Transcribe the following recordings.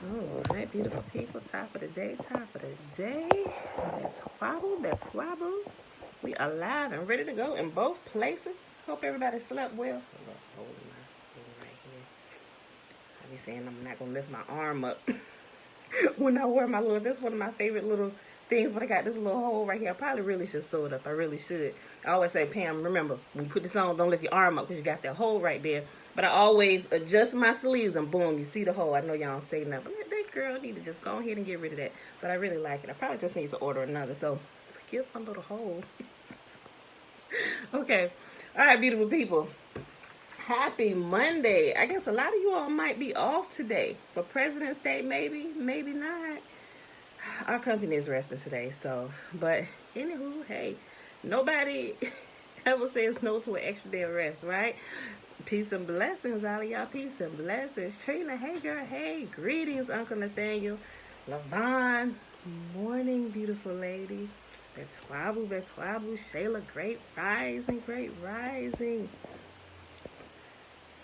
All right, beautiful people. Top of the day, top of the day. That's wobble, that's wobble. We are live and ready to go in both places. Hope everybody slept well. Hold my thing right here. I be saying I'm not gonna lift my arm up when I wear my little. This is one of my favorite little things, but I got this little hole right here. I probably really should sew it up. I really should. I always say, Pam, remember when you put this on, don't lift your arm up because you got that hole right there. But I always adjust my sleeves and boom, you see the hole. I know y'all don't say nothing, but that girl need to just go ahead and get rid of that. But I really like it. I probably just need to order another. So forgive my little hole. Okay. All right, beautiful people. Happy Monday. I guess a lot of you all might be off today for President's Day, maybe not. Our company is resting today, so, but anywho, hey, nobody ever says no to an extra day of rest, right? Peace and blessings, all of y'all. Peace and blessings. Trina, hey girl, hey. Greetings, Uncle Nathaniel. Lavon, morning, beautiful lady. That's Wabu. Shayla, great rising, great rising.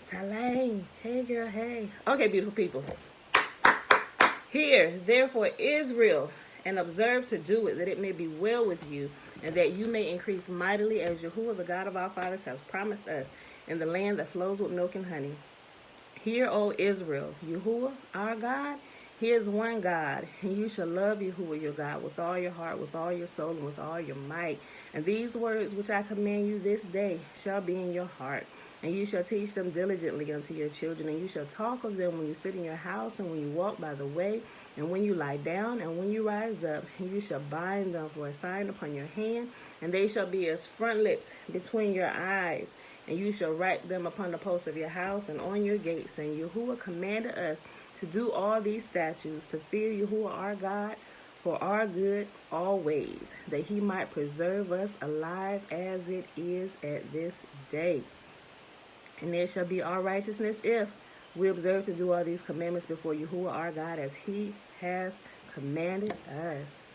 Talaine, hey girl, hey. Okay, beautiful people. Hear, therefore, Israel, and observe to do it, that it may be well with you, and that you may increase mightily, as Yahuwah, the God of our fathers, has promised us, in the land that flows with milk and honey. Hear, O Israel, Yahuwah, our God, He is one God, and you shall love Yahuwah, your God, with all your heart, with all your soul, and with all your might. And these words which I command you this day shall be in your heart. And you shall teach them diligently unto your children, and you shall talk of them when you sit in your house, and when you walk by the way, and when you lie down, and when you rise up. And you shall bind them for a sign upon your hand, and they shall be as frontlets between your eyes. And you shall write them upon the posts of your house and on your gates. And Yahuwah commanded us to do all these statutes, to fear Yahuwah our God, for our good always, that He might preserve us alive as it is at this day. And there shall be our righteousness if we observe to do all these commandments before Yahuwah our God, as He has commanded us.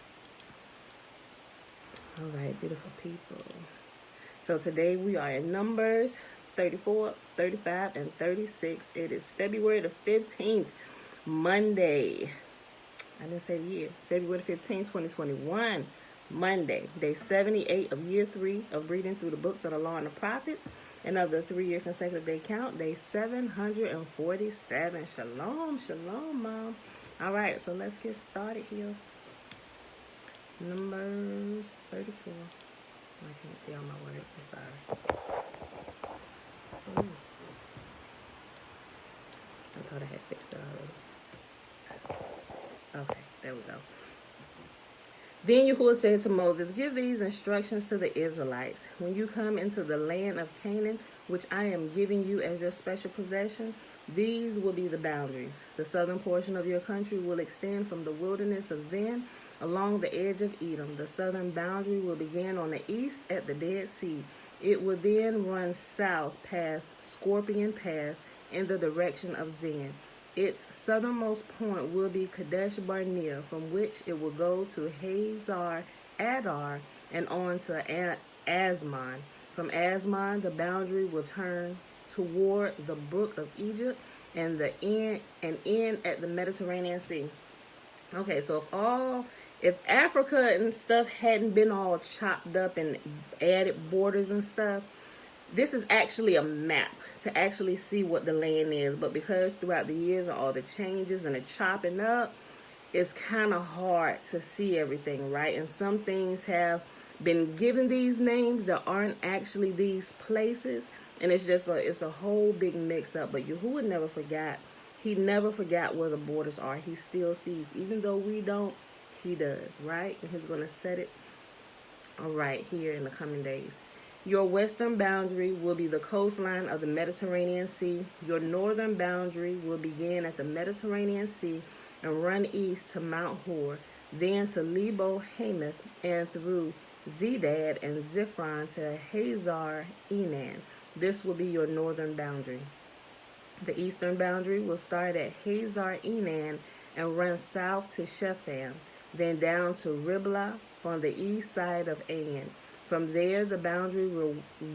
All right, beautiful people. So today we are in Numbers 34, 35, and 36. It is February the 15th, Monday. I didn't say the year. February the 15th, 2021. Monday, day 78 of year 3 of reading through the books of the law and the prophets, and of the 3-year consecutive day count, day 747. Shalom, shalom, Mom. All right, so let's get started here. Numbers 34. I can't see all my words. I'm sorry. Ooh. I thought I had fixed it already. Okay, there we go. Then Yahuwah said to Moses, give these instructions to the Israelites. When you come into the land of Canaan, which I am giving you as your special possession, these will be the boundaries. The southern portion of your country will extend from the wilderness of Zin along the edge of Edom. The southern boundary will begin on the east at the Dead Sea. It will then run south past Scorpion Pass in the direction of Zin. Its southernmost point will be Kadesh Barnea, from which it will go to Hazar Adar and on to Asmon. From Asmon, the boundary will turn toward the brook of Egypt and end at the Mediterranean Sea. Okay, so if Africa and stuff hadn't been all chopped up and added borders and stuff, this is actually a map to actually see what the land is. But because throughout the years and all the changes and the chopping up, it's kind of hard to see everything, right? And some things have been given these names that aren't actually these places. And it's just it's a whole big mix up. But Yahuwah never forgot. He never forgot where the borders are. He still sees. Even though we don't, He does, right? And He's going to set it all right here in the coming days. Your western boundary will be the coastline of the Mediterranean Sea. Your northern boundary will begin at the Mediterranean Sea and run east to Mount Hor, then to Lebo Hamath, and through Zedad and Ziphron to Hazar Enan. This will be your northern boundary. The eastern boundary will start at Hazar Enan and run south to Shepham, then down to Riblah on the east side of An. From there, the boundary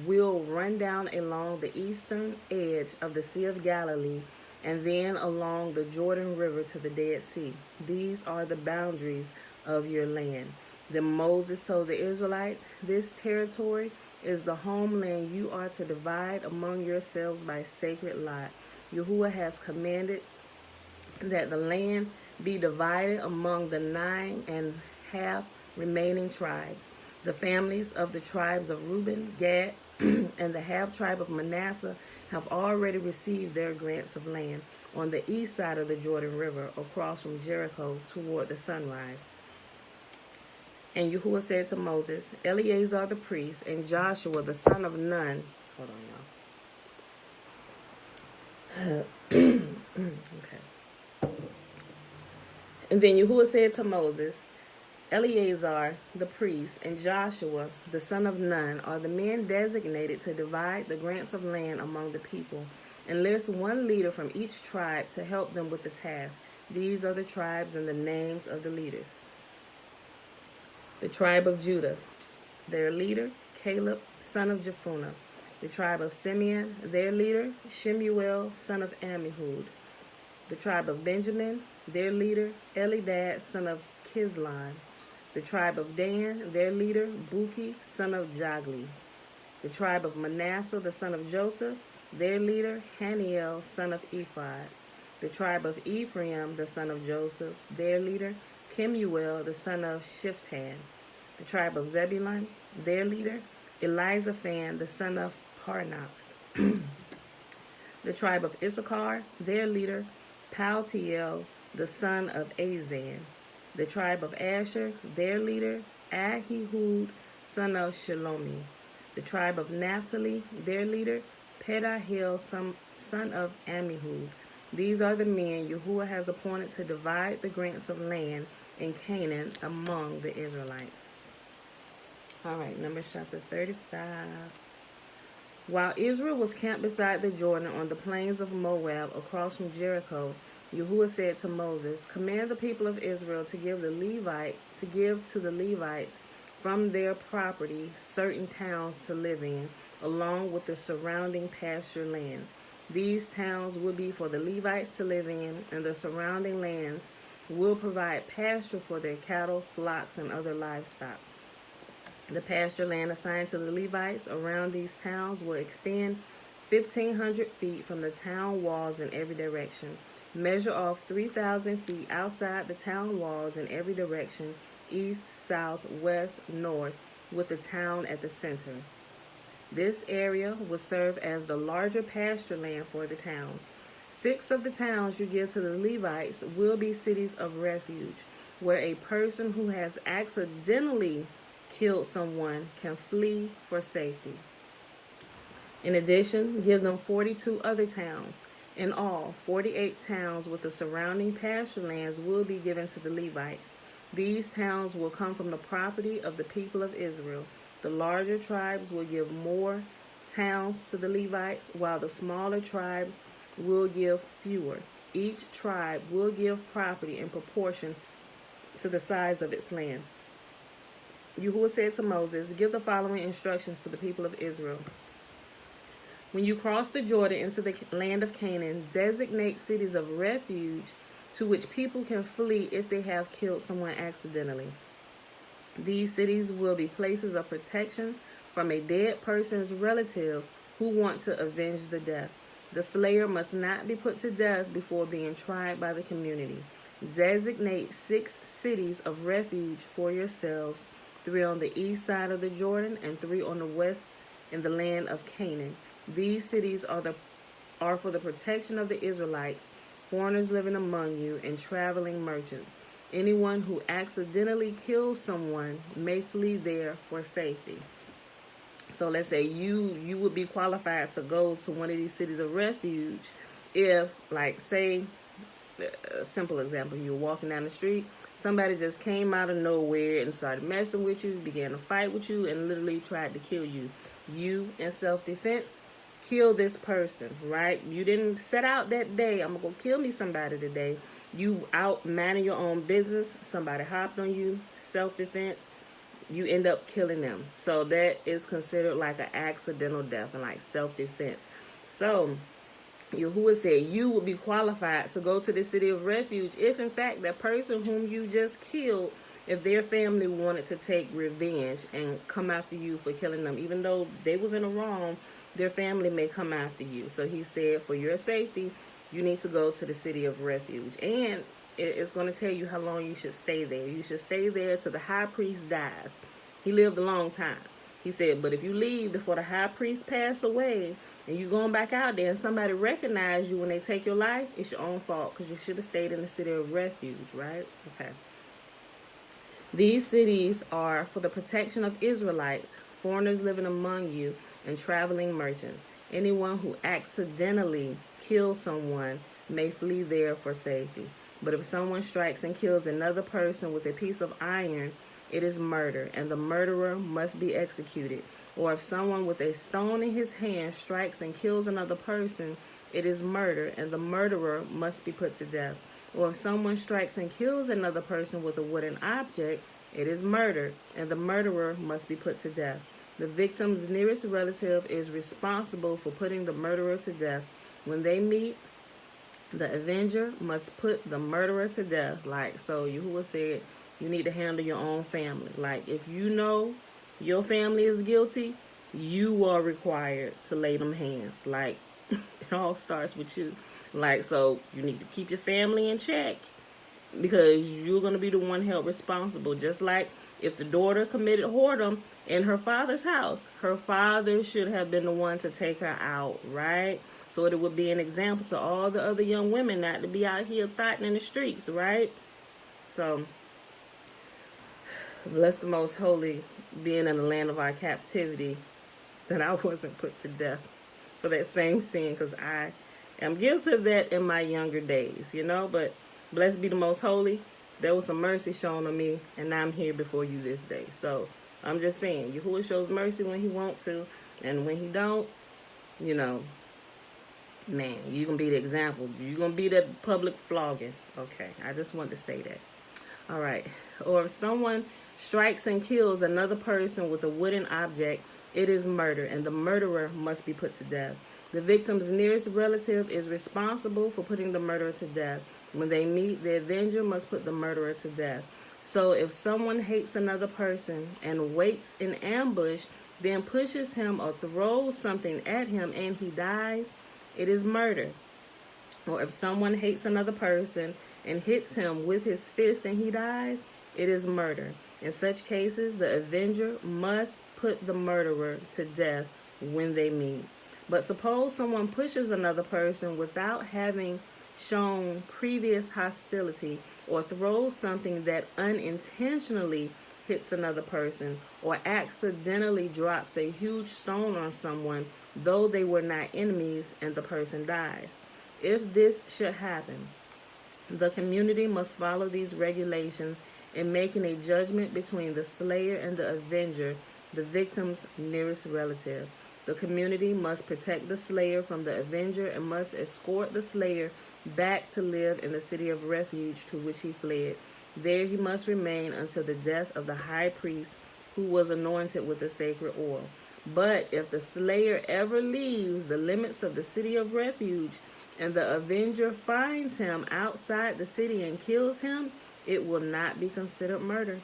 will run down along the eastern edge of the Sea of Galilee and then along the Jordan River to the Dead Sea. These are the boundaries of your land. Then Moses told the Israelites, this territory is the homeland you are to divide among yourselves by sacred lot. Yahuwah has commanded that the land be divided among the 9.5 remaining tribes. The families of the tribes of Reuben, Gad, and the half-tribe of Manasseh have already received their grants of land on the east side of the Jordan River, across from Jericho toward the sunrise. And Yahuwah said to Moses, Eleazar the priest and Joshua the son of Nun. Hold on, y'all. Okay. And then Yahuwah said to Moses, Eleazar the priest and Joshua the son of Nun are the men designated to divide the grants of land among the people, and list one leader from each tribe to help them with the task. These are the tribes and the names of the leaders. The tribe of Judah, their leader, Caleb, son of Jephunneh. The tribe of Simeon, their leader, Shemuel, son of Ammihud. The tribe of Benjamin, their leader, Elidad, son of Kislon. The tribe of Dan, their leader, Buki, son of Jagli. The tribe of Manasseh, the son of Joseph, their leader, Haniel, son of Ephod. The tribe of Ephraim, the son of Joseph, their leader, Kemuel, the son of Shiftan. The tribe of Zebulun, their leader, Elizaphan, the son of Parnach. The tribe of Issachar, their leader, Paltiel, the son of Azan. The tribe of Asher, their leader, Ahihud, son of Shalomi. The tribe of Naphtali, their leader, Pedahel, son of Ammihud. These are the men Yahuwah has appointed to divide the grants of land in Canaan among the Israelites. All right, Numbers chapter 35. While Israel was camped beside the Jordan on the plains of Moab across from Jericho, Yahuwah said to Moses, command the people of Israel to give to the Levites from their property certain towns to live in, along with the surrounding pasture lands. These towns will be for the Levites to live in, and the surrounding lands will provide pasture for their cattle, flocks, and other livestock. The pasture land assigned to the Levites around these towns will extend 1,500 feet from the town walls in every direction. Measure off 3,000 feet outside the town walls in every direction, east, south, west, north, with the town at the center. This area will serve as the larger pasture land for the towns. 6 of the towns you give to the Levites will be cities of refuge, where a person who has accidentally killed someone can flee for safety. In addition, give them 42 other towns. In all, 48 towns with the surrounding pasture lands will be given to the Levites. These towns will come from the property of the people of Israel. The larger tribes will give more towns to the Levites, while the smaller tribes will give fewer. Each tribe will give property in proportion to the size of its land. Yahuwah said to Moses, give the following instructions to the people of Israel. When you cross the Jordan into the land of Canaan, designate cities of refuge to which people can flee if they have killed someone accidentally. These cities will be places of protection from a dead person's relative who want to avenge the death. The slayer must not be put to death before being tried by the community. Designate 6 cities of refuge for yourselves, 3 on the east side of the Jordan and 3 on the west in the land of Canaan. These cities are for the protection of the Israelites, foreigners living among you, and traveling merchants. Anyone who accidentally kills someone may flee there for safety. So let's say you would be qualified to go to one of these cities of refuge if, like, say, a simple example, you're walking down the street, somebody just came out of nowhere and started messing with you, began to fight with you, and literally tried to kill you. You, in self-defense, kill this person, right? You didn't set out that day, I'm gonna go kill me somebody today. You out minding your own business, somebody hopped on you, self-defense, you end up killing them. So that is considered like an accidental death and like self-defense. So Yahuwah said you would be qualified to go to the city of refuge if in fact that person whom you just killed, if their family wanted to take revenge and come after you for killing them, even though they was in the wrong, their family may come after you. So he said, for your safety, you need to go to the city of refuge. And it's going to tell you how long you should stay there. You should stay there till the high priest dies. He lived a long time. He said, but if you leave before the high priest pass away and you going back out there and somebody recognize you when they take your life, it's your own fault because you should have stayed in the city of refuge, right? Okay. These cities are for the protection of Israelites, foreigners living among you, and traveling merchants. Anyone who accidentally kills someone may flee there for safety. But if someone strikes and kills another person with a piece of iron, it is murder, and the murderer must be executed. Or if someone with a stone in his hand strikes and kills another person, it is murder, and the murderer must be put to death. Or if someone strikes and kills another person with a wooden object, it is murder, and the murderer must be put to death. The victim's nearest relative is responsible for putting the murderer to death. When they meet, the avenger must put the murderer to death. So Yahuwah said, you need to handle your own family. Like, if you know your family is guilty, you are required to lay them hands. Like, it all starts with you. So you need to keep your family in check because you're going to be the one held responsible. Just like if the daughter committed whoredom in her father's house, her father should have been the one to take her out, right? So it would be an example to all the other young women not to be out here thotting in the streets, right? So, bless the most holy, being in the land of our captivity, that I wasn't put to death for that same sin, because I am guilty of that in my younger days, but blessed be the most holy. There was some mercy shown on me, and now I'm here before you this day. So I'm just saying, Yahuwah shows mercy when he wants to, and when he don't, man, you're going to be the example. You're going to be that public flogging. Okay, I just wanted to say that. All right. Or if someone strikes and kills another person with a wooden object, it is murder, and the murderer must be put to death. The victim's nearest relative is responsible for putting the murderer to death. When they meet, the avenger must put the murderer to death. So if someone hates another person and waits in ambush, then pushes him or throws something at him and he dies, it is murder. Or if someone hates another person and hits him with his fist and he dies, it is murder. In such cases, the avenger must put the murderer to death when they meet. But suppose someone pushes another person without having shown previous hostility, or throws something that unintentionally hits another person, or accidentally drops a huge stone on someone, though they were not enemies, and the person dies. If this should happen, the community must follow these regulations in making a judgment between the slayer and the avenger, the victim's nearest relative. The community must protect the slayer from the avenger and must escort the slayer back to live in the city of refuge to which he fled. There he must remain until the death of the high priest who was anointed with the sacred oil. But if the slayer ever leaves the limits of the city of refuge and the avenger finds him outside the city and kills him, it will not be considered murder.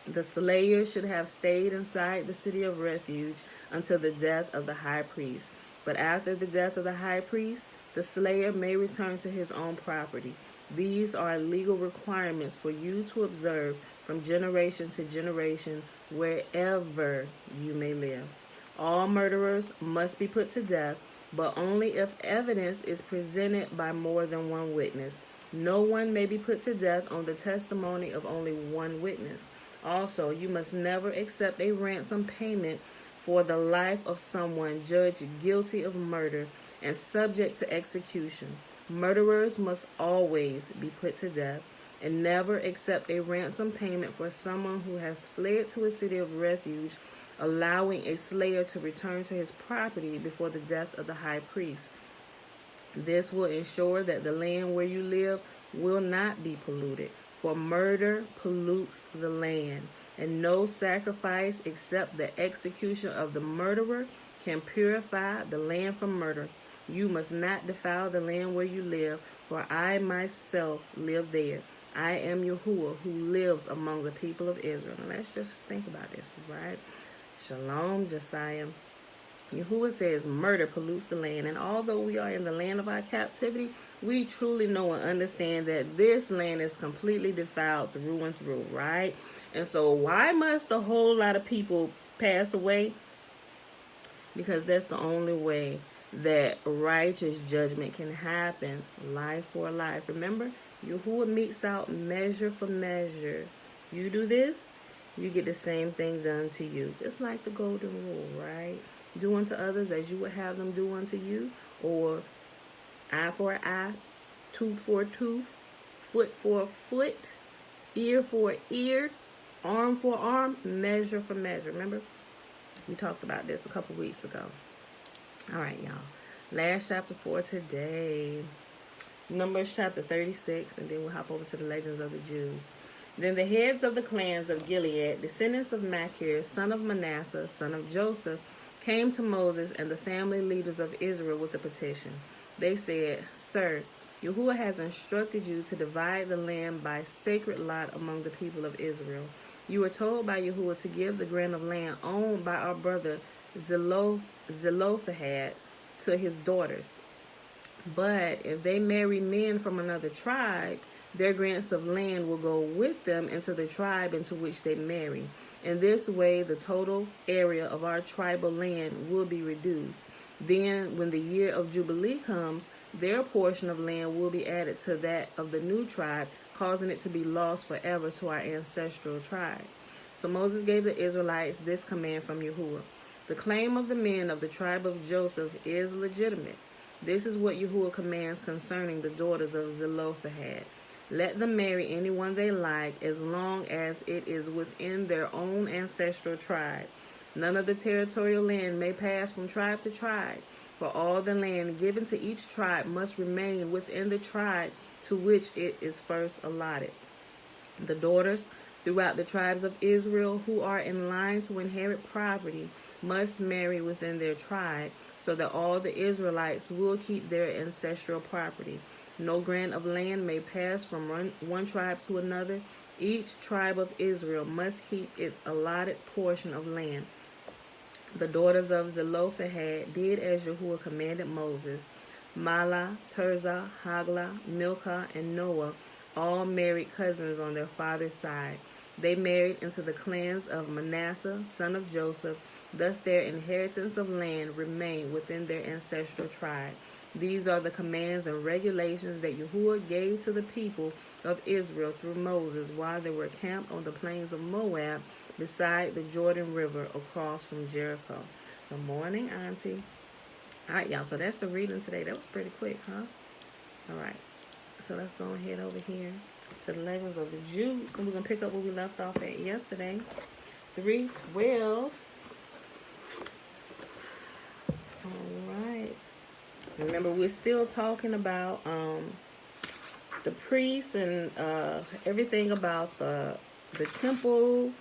The slayer should have stayed inside the city of refuge until the death of the high priest. But after the death of the high priest, the slayer may return to his own property. These are legal requirements for you to observe from generation to generation wherever you may live. All murderers must be put to death, but only if evidence is presented by more than one witness. No one may be put to death on the testimony of only one witness. Also, you must never accept a ransom payment for the life of someone judged guilty of murder and subject to execution. Murderers must always be put to death, and never accept a ransom payment for someone who has fled to a city of refuge, allowing a slayer to return to his property before the death of the high priest. This will ensure that the land where you live will not be polluted, for murder pollutes the land, and no sacrifice except the execution of the murderer can purify the land from murder. You must not defile the land where you live, for I myself live there. I am Yahuwah who lives among the people of Israel. Now let's just think about this, right? Shalom, Josiah. Yahuwah says murder pollutes the land, and although we are in the land of our captivity, we truly know and understand that this land is completely defiled through and through, right? And so why must a whole lot of people pass away? Because that's the only way that righteous judgment can happen, life for life. Remember, Yahuwah meets out measure for measure. You do this, you get the same thing done to you. It's like the golden rule, right? Do unto others as you would have them do unto you, or eye for eye, tooth for tooth, foot for foot, ear for ear, arm for arm, measure for measure. Remember, we talked about this a couple weeks ago. All right, y'all. Last chapter for today. Numbers chapter 36, and then we'll hop over to the legends of the Jews. Then the heads of the clans of Gilead, descendants of Machir, son of Manasseh, son of Joseph, came to Moses and the family leaders of Israel with a petition. They said, Sir, Yahuwah has instructed you to divide the land by sacred lot among the people of Israel. You were told by Yahuwah to give the grant of land owned by our brother Zelophehad to his daughters. But if they marry men from another tribe, their grants of land will go with them into the tribe into which they marry. In this way, the total area of our tribal land will be reduced. Then, when the year of Jubilee comes, their portion of land will be added to that of the new tribe, causing it to be lost forever to our ancestral tribe. So Moses gave the Israelites this command from Yahuwah. The claim of the men of the tribe of Joseph is legitimate. This is what Yahuwah commands concerning the daughters of Zelophehad. Let them marry anyone they like as long as it is within their own ancestral tribe. None of the territorial land may pass from tribe to tribe, for all the land given to each tribe must remain within the tribe to which it is first allotted. The daughters throughout the tribes of Israel who are in line to inherit property must marry within their tribe, so that all the Israelites will keep their ancestral property. No grant of land may pass from one tribe to another. Each tribe of Israel must keep its allotted portion of land. The daughters of Zelophehad did as Yahuwah commanded Moses. Mahlah, Tirzah, Haglah, Milcah, and Noah all married cousins on their father's side. They married into the clans of Manasseh, son of Joseph. Thus their inheritance of land remained within their ancestral tribe. These are the commands and regulations that Yahuwah gave to the people of Israel through Moses while they were camped on the plains of Moab beside the Jordan River across from Jericho. Good morning, Auntie. All right, y'all. So that's the reading today. That was pretty quick, huh? All right. So let's go ahead over here to the legends of the Jews. And we're going to pick up where we left off at yesterday. 3:12. All right. Remember, we're still talking about the priests and everything about the temple.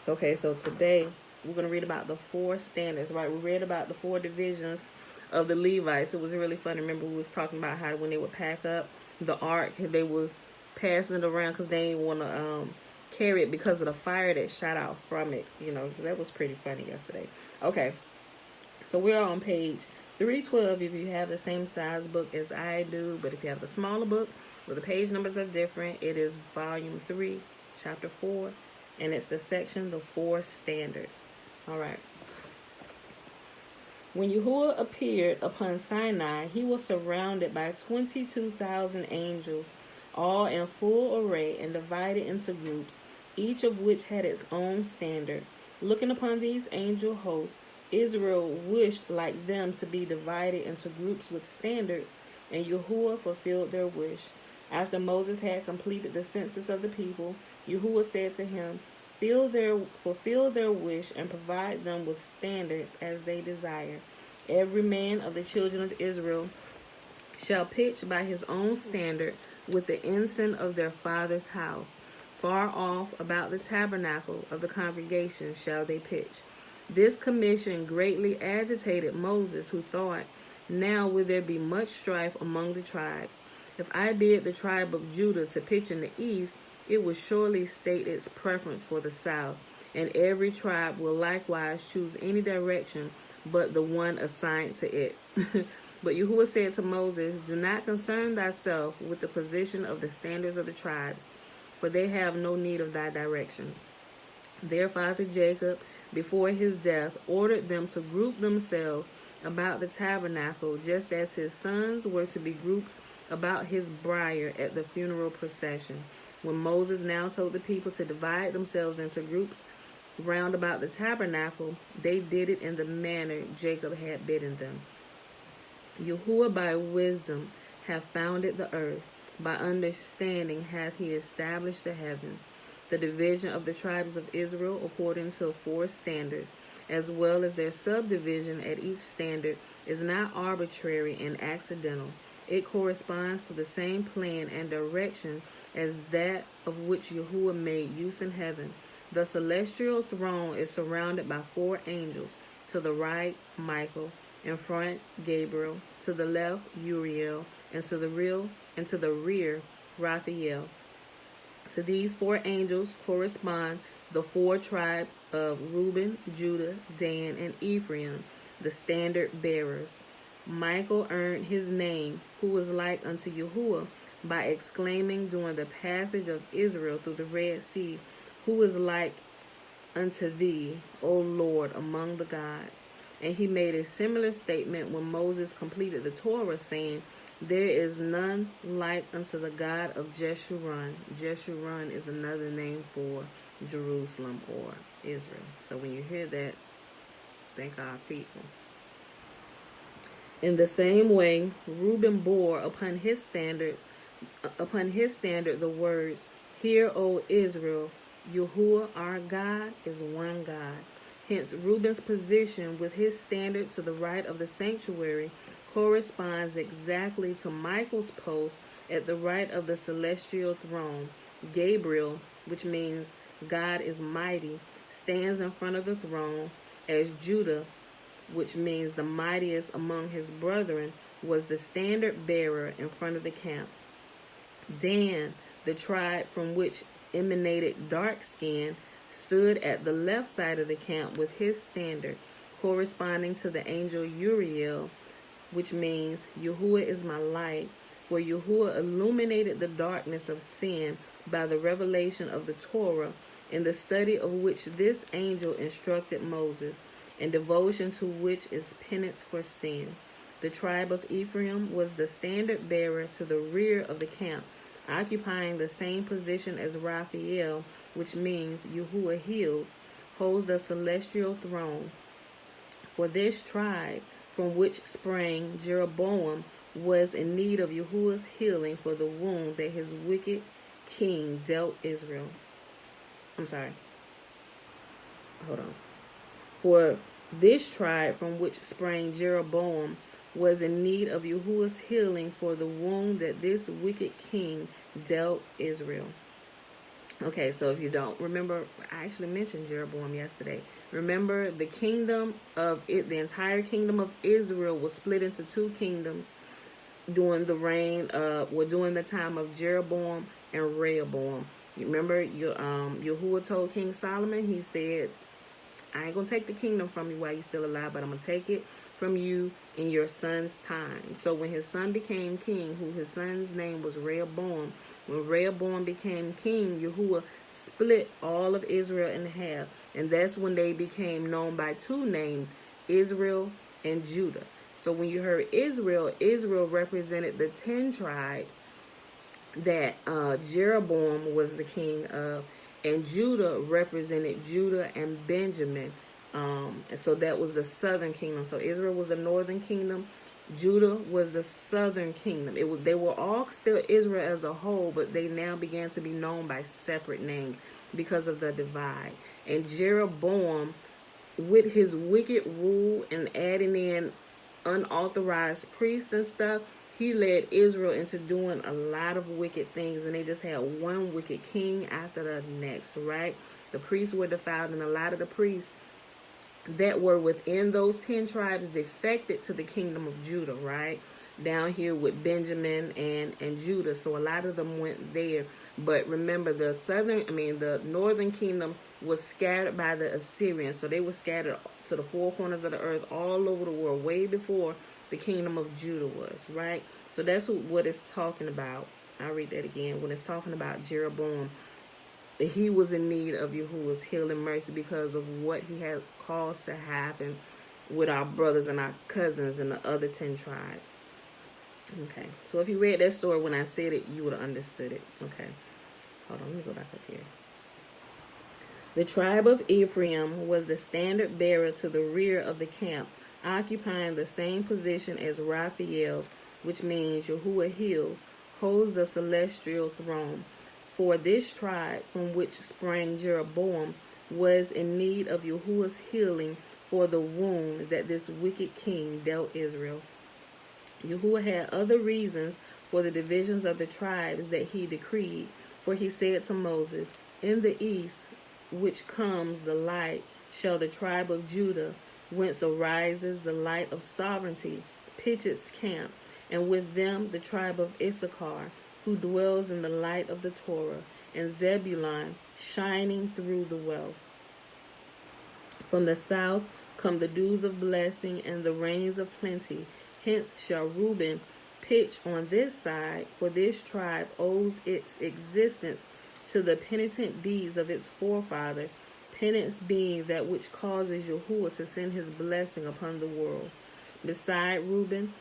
Okay, so today we're going to read about the 4 standards, right? We read about the 4 divisions of the Levites. It was really fun. Remember, we was talking about how when they would pack up the ark, they was passing it around because they didn't want to carry it because of the fire that shot out from it. You know, so that was pretty funny yesterday. Okay, so we're on page 312 if you have the same size book as I do. But if you have the smaller book where the page numbers are different, it is volume 3, chapter 4. And it's the section, the 4 standards. All right. When Yahuwah appeared upon Sinai, he was surrounded by 22,000 angels, all in full array and divided into groups, each of which had its own standard. Looking upon these angel hosts, Israel wished like them to be divided into groups with standards, and Yahuwah fulfilled their wish. After Moses had completed the census of the people, Yahuwah said to him, fulfill their wish and provide them with standards as they desire. Every man of the children of Israel shall pitch by his own standard with the ensign of their father's house. Far off about the tabernacle of the congregation shall they pitch. This commission greatly agitated Moses, who thought, now will there be much strife among the tribes. If I bid the tribe of Judah to pitch in the east, it will surely state its preference for the south, and every tribe will likewise choose any direction but the one assigned to it. But Yahuwah said to Moses, do not concern thyself with the position of the standards of the tribes, for they have no need of thy direction. Their father Jacob, before his death, ordered them to group themselves about the tabernacle, just as his sons were to be grouped about his briar at the funeral procession. When Moses now told the people to divide themselves into groups round about the tabernacle, they did it in the manner Jacob had bidden them. Yahuwah by wisdom hath founded the earth, by understanding hath he established the heavens. The division of the tribes of Israel according to 4 standards, as well as their subdivision at each standard, is not arbitrary and accidental. It corresponds to the same plan and direction as that of which Yahuwah made use in heaven. The celestial throne is surrounded by 4 angels. To the right, Michael; in front, Gabriel; to the left, Uriel; and to the rear, Raphael. To these 4 angels correspond the 4 tribes of Reuben, Judah, Dan, and Ephraim, the standard bearers. Michael earned his name, who was like unto Yahuwah, by exclaiming during the passage of Israel through the Red Sea, who is like unto thee, O Lord, among the gods. And he made a similar statement when Moses completed the Torah, saying, there is none like unto the God of Jeshurun. Jeshurun is another name for Jerusalem or Israel. So when you hear that, thank our people. In the same way, Reuben bore upon his standard the words, hear, O Israel, Yahuwah our God is one God. Hence, Reuben's position with his standard to the right of the sanctuary corresponds exactly to Michael's post at the right of the celestial throne. Gabriel, which means God is mighty, stands in front of the throne, as Judah, which means the mightiest among his brethren, was the standard bearer in front of the camp. Dan, the tribe from which emanated dark skin, stood at the left side of the camp with his standard, corresponding to the angel Uriel, which means Yahuwah is my light, for Yahuwah illuminated the darkness of sin by the revelation of the Torah, in the study of which this angel instructed Moses, and devotion to which is penance for sin. The tribe of Ephraim was the standard bearer to the rear of the camp, occupying the same position as Raphael, which means Yahuwah heals, holds the celestial throne. For this tribe, from which sprang Jeroboam, was in need of Yahuwah's healing for the wound that his wicked king dealt Israel. For this tribe from which sprang Jeroboam was in need of Yahuwah's healing for the wound that this wicked king dealt Israel. Okay, so if you don't remember, I actually mentioned Jeroboam yesterday. Remember, the entire kingdom of Israel was split into 2 kingdoms during the time of Jeroboam and Rehoboam. You remember, Yahuwah told King Solomon, he said, I ain't going to take the kingdom from you while you're still alive, but I'm going to take it from you in your son's time. So when his son became king, his son's name was Rehoboam, when Rehoboam became king, Yahuwah split all of Israel in half. And that's when they became known by 2 names, Israel and Judah. So when you heard Israel, Israel represented the 10 tribes that Jeroboam was the king of, and Judah represented Judah and Benjamin. And so that was the southern kingdom. So Israel was the northern kingdom. Judah was the southern kingdom. They were all still Israel as a whole, but they now began to be known by separate names because of the divide. And Jeroboam, with his wicked rule and adding in unauthorized priests and stuff, he led Israel into doing a lot of wicked things, and they just had one wicked king after the next, right? The priests were defiled, and a lot of the priests that were within those 10 tribes defected to the kingdom of Judah, right? Down here with Benjamin and Judah. So a lot of them went there. But remember, the northern kingdom was scattered by the Assyrians. So they were scattered to the four corners of the earth all over the world, way before the kingdom of Judah was, right? So that's what it's talking about. I'll read that again. When it's talking about Jeroboam, he was in need of Yahuwah's healing mercy because of what he had caused to happen with our brothers and our cousins in the other 10 tribes. Okay, so if you read that story when I said it, you would have understood it. Okay, hold on, let me go back up here. The tribe of Ephraim was the standard bearer to the rear of the camp, occupying the same position as Raphael, which means Yahuwah heals, holds the celestial throne. For this tribe, from which sprang Jeroboam, was in need of Yahuwah's healing for the wound that this wicked king dealt Israel. Yahuwah had other reasons for the divisions of the tribes that he decreed. For he said to Moses, "In the east, which comes the light, shall the tribe of Judah, whence arises the light of sovereignty, pitch its camp, and with them the tribe of Issachar, who dwells in the light of the Torah, and Zebulun, shining through the well. From the south come the dews of blessing and the rains of plenty. Hence shall Reuben pitch on this side, for this tribe owes its existence to the penitent deeds of its forefather, penance being that which causes Yahuwah to send his blessing upon the world. Beside Reuben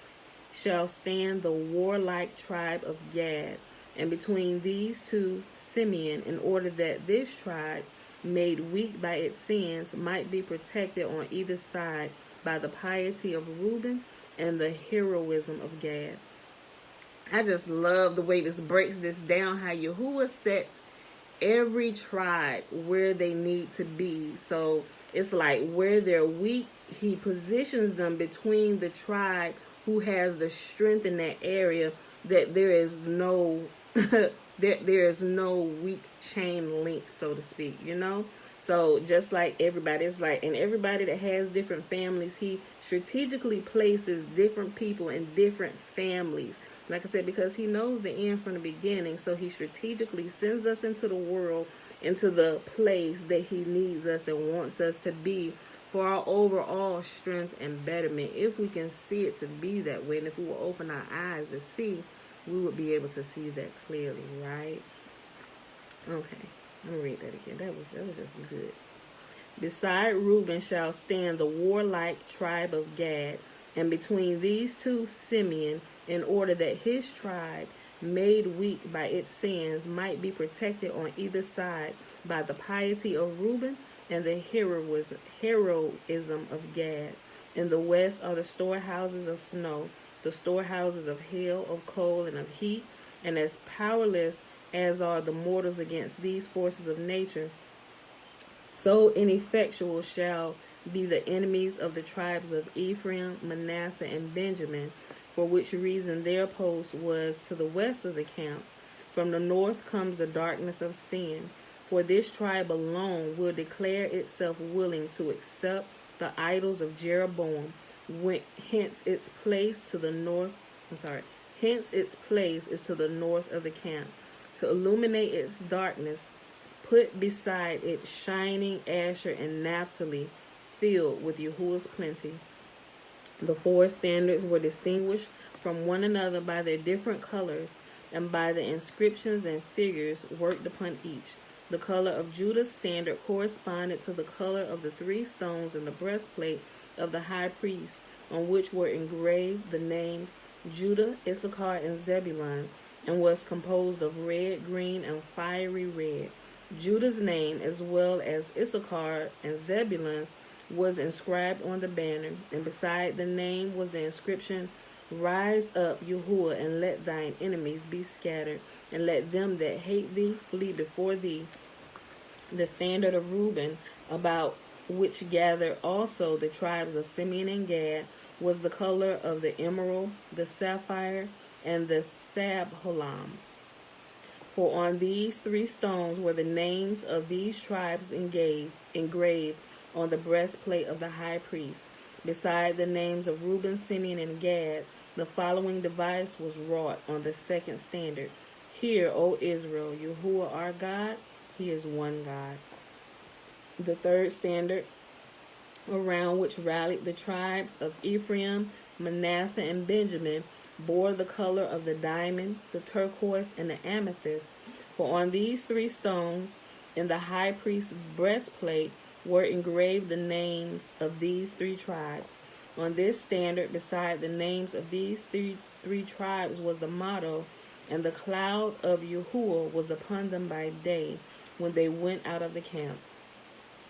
shall stand the warlike tribe of Gad, and between these two Simeon, in order that this tribe, made weak by its sins, might be protected on either side by the piety of Reuben and the heroism of Gad." I just love the way this breaks this down, how Yahuwah sets every tribe where they need to be. So it's like where they're weak, he positions them between the tribe who has the strength in that area, that there is no there is no weak chain link, so to speak, So just like everybody, it's like, and everybody that has different families, he strategically places different people in different families. Like I said, because he knows the end from the beginning, so he strategically sends us into the world, into the place that he needs us and wants us to be for our overall strength and betterment. If we can see it to be that way, and if we will open our eyes to see, we would be able to see that clearly, right? Okay, I'm going to read that again. That was just good. Beside Reuben shall stand the warlike tribe of Gad, and between these two Simeon, in order that his tribe, made weak by its sins, might be protected on either side by the piety of Reuben and the heroism of Gad. In the west are the storehouses of snow, the storehouses of hail, of cold, and of heat, and as powerless as are the mortals against these forces of nature, so ineffectual shall be the enemies of the tribes of Ephraim, Manasseh, and Benjamin, for which reason their post was to the west of the camp. From the north comes the darkness of sin, for this tribe alone will declare itself willing to accept the idols of Jeroboam, hence its place is to the north of the camp. To illuminate its darkness, put beside it shining Asher and Naphtali, filled with Yahuwah's plenty. The four standards were distinguished from one another by their different colors and by the inscriptions and figures worked upon each. The color of Judah's standard corresponded to the color of the 3 stones in the breastplate of the high priest, on which were engraved the names Judah, Issachar, and Zebulun, and was composed of red, green, and fiery red. Judah's name, as well as Issachar and Zebulun's, was inscribed on the banner, and beside the name was the inscription, "Rise up, Yahuwah, and let thine enemies be scattered, and let them that hate thee flee before thee." The standard of Reuben, about which gather also the tribes of Simeon and Gad, was the color of the emerald, the sapphire, and the sabholam. For on these 3 stones were the names of these tribes engraved, on the breastplate of the high priest. Beside the names of Reuben, Simeon, and Gad, the following device was wrought on the second standard. Hear, O Israel, Yahuwah our God, he is one God. The third standard, around which rallied the tribes of Ephraim, Manasseh, and Benjamin, bore the color of the diamond, the turquoise, and the amethyst. For on these three stones, in the high priest's breastplate, were engraved the names of these three tribes. On this standard, beside the names of these three tribes, was the motto, and the cloud of Yahuwah was upon them by day, when they went out of the camp.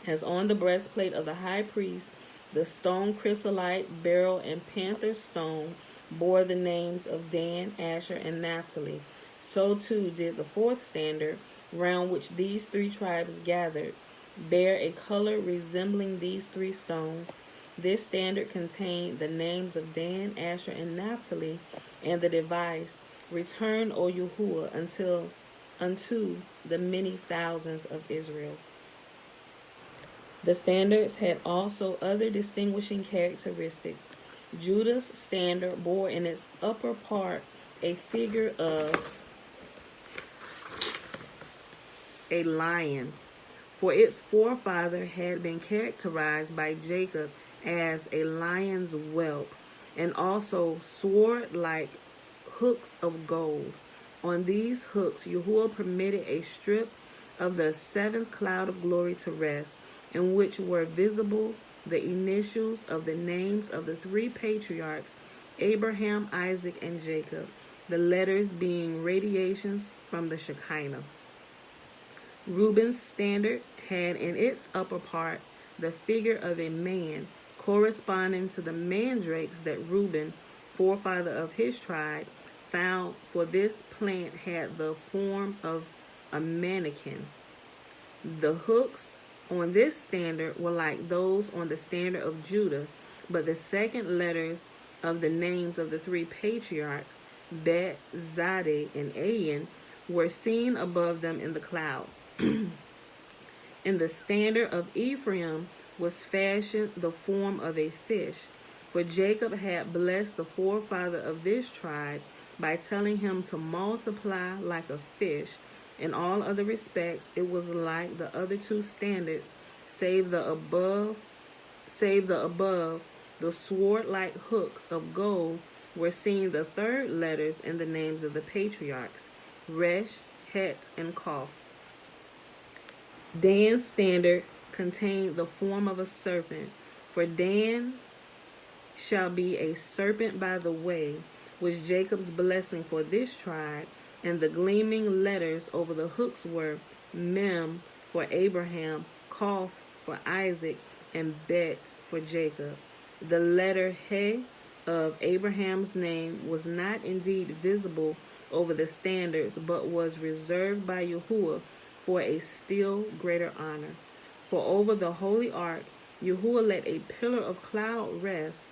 As on the breastplate of the high priest, the stone chrysolite, beryl, and panther stone bore the names of Dan, Asher, and Naphtali. So too did the fourth standard, round which these three tribes gathered, bear a color resembling these three stones. This standard contained the names of Dan, Asher, and Naphtali, and the device, Return, O Yahuwah, unto the many thousands of Israel. The standards had also other distinguishing characteristics. Judah's standard bore in its upper part a figure of a lion, for its forefather had been characterized by Jacob as a lion's whelp, and also sword-like hooks of gold. On these hooks, Yahuwah permitted a strip of the seventh cloud of glory to rest, in which were visible the initials of the names of the three patriarchs, Abraham, Isaac, and Jacob, the letters being radiations from the Shekinah. Reuben's standard had in its upper part the figure of a man, corresponding to the mandrakes that Reuben, forefather of his tribe, found, for this plant had the form of a mannequin. The hooks on this standard were like those on the standard of Judah, but the second letters of the names of the three patriarchs, Bet, Zadeh, and Ayin, were seen above them in the cloud. In the standard of Ephraim was fashioned the form of a fish, for Jacob had blessed the forefather of this tribe by telling him to multiply like a fish. In all other respects, it was like the other two standards, save the above, the sword-like hooks of gold were seen the third letters in the names of the patriarchs, Resh, Het, and Kof. Dan's standard contained the form of a serpent, for Dan shall be a serpent by the way, was Jacob's blessing for this tribe, and the gleaming letters over the hooks were Mem for Abraham, Kof for Isaac, and Bet for Jacob. The letter He of Abraham's name was not indeed visible over the standards, but was reserved by Yahuwah for a still greater honor. For over the holy ark, Yahuwah let a pillar of cloud rest,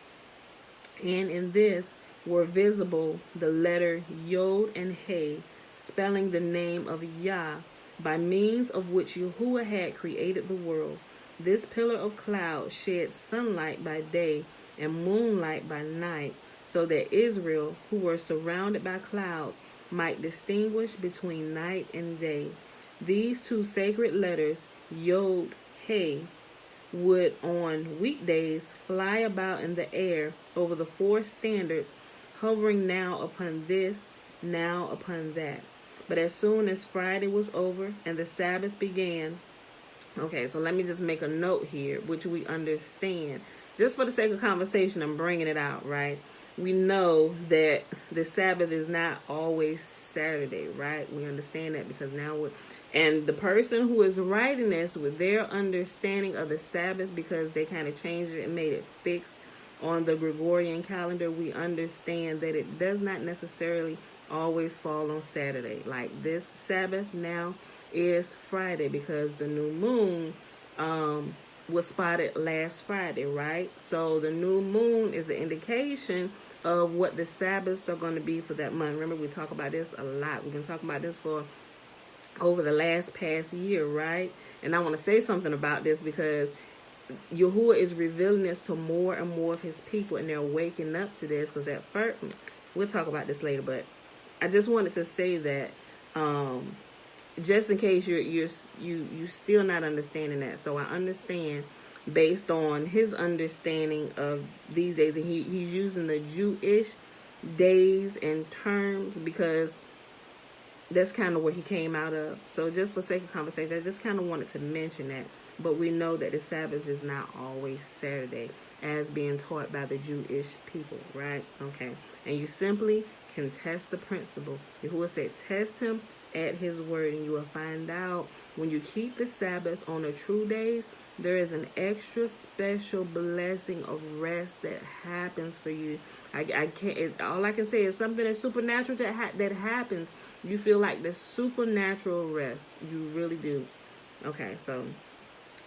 and in this were visible the letter Yod and He, spelling the name of Yah, by means of which Yahuwah had created the world. This pillar of cloud shed sunlight by day and moonlight by night, so that Israel, who were surrounded by clouds, might distinguish between night and day. These two sacred letters, Yod, He, would on weekdays fly about in the air over the four standards, hovering now upon this, now upon that. But as soon as Friday was over and the Sabbath began, okay, so let me just make a note here, which we understand. Just for the sake of conversation, I'm bringing it out, right? We know that the Sabbath is not always Saturday, right? We understand that because now and the person who is writing this with their understanding of the Sabbath, because they kind of changed it and made it fixed on the Gregorian calendar, we understand that it does not necessarily always fall on Saturday. Like this Sabbath now is Friday because the new moon was spotted last Friday, right? So the new moon is an indication of what the Sabbaths are going to be for that month. Remember, we talk about this a lot. We've been talking about this for over the past year, right? And I want to say something about this because Yahuwah is revealing this to more and more of his people, and they're waking up to this. Because at first, we'll talk about this later, but I just wanted to say that just in case you still not understanding that. So I understand based on his understanding of these days, and he's using the Jewish days and terms because that's kind of where he came out of. So just for sake of conversation, I just kind of wanted to mention that. But we know that the Sabbath is not always Saturday as being taught by the Jewish people, right? Okay. And you simply can test the principle. Yahuwah said, test him at his word, and you will find out when you keep the Sabbath on the true days, there is an extra special blessing of rest that happens for you. I can't. All I can say is something that's supernatural that happens. You feel like the supernatural rest. You really do. Okay, so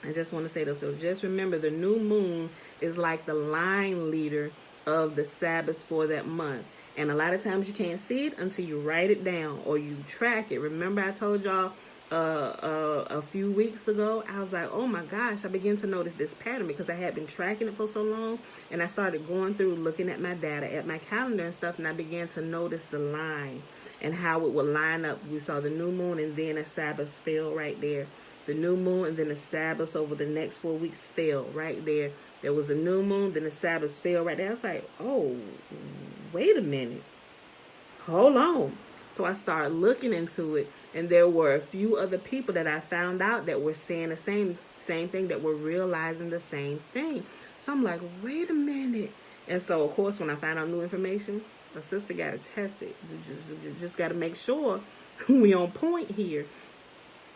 I just want to say this. So just remember, the new moon is like the line leader of the Sabbath for that month. And a lot of times you can't see it until you write it down or you track it. Remember I told y'all a few weeks ago, I was like, oh my gosh, I began to notice this pattern because I had been tracking it for so long. And I started going through, looking at my data, at my calendar and stuff. And I began to notice the line and how it would line up. We saw the new moon and then a Sabbath fell right there. The new moon and then the Sabbath over the next 4 weeks fell right there. There was a new moon, then the Sabbath fell right there. I was like, oh, wait a minute. Hold on. So I started looking into it, and there were a few other people that I found out that were saying the same thing, that were realizing the same thing. So I'm like, wait a minute. And so, of course, when I found out new information, my sister got to test it. Just got to make sure we on point here.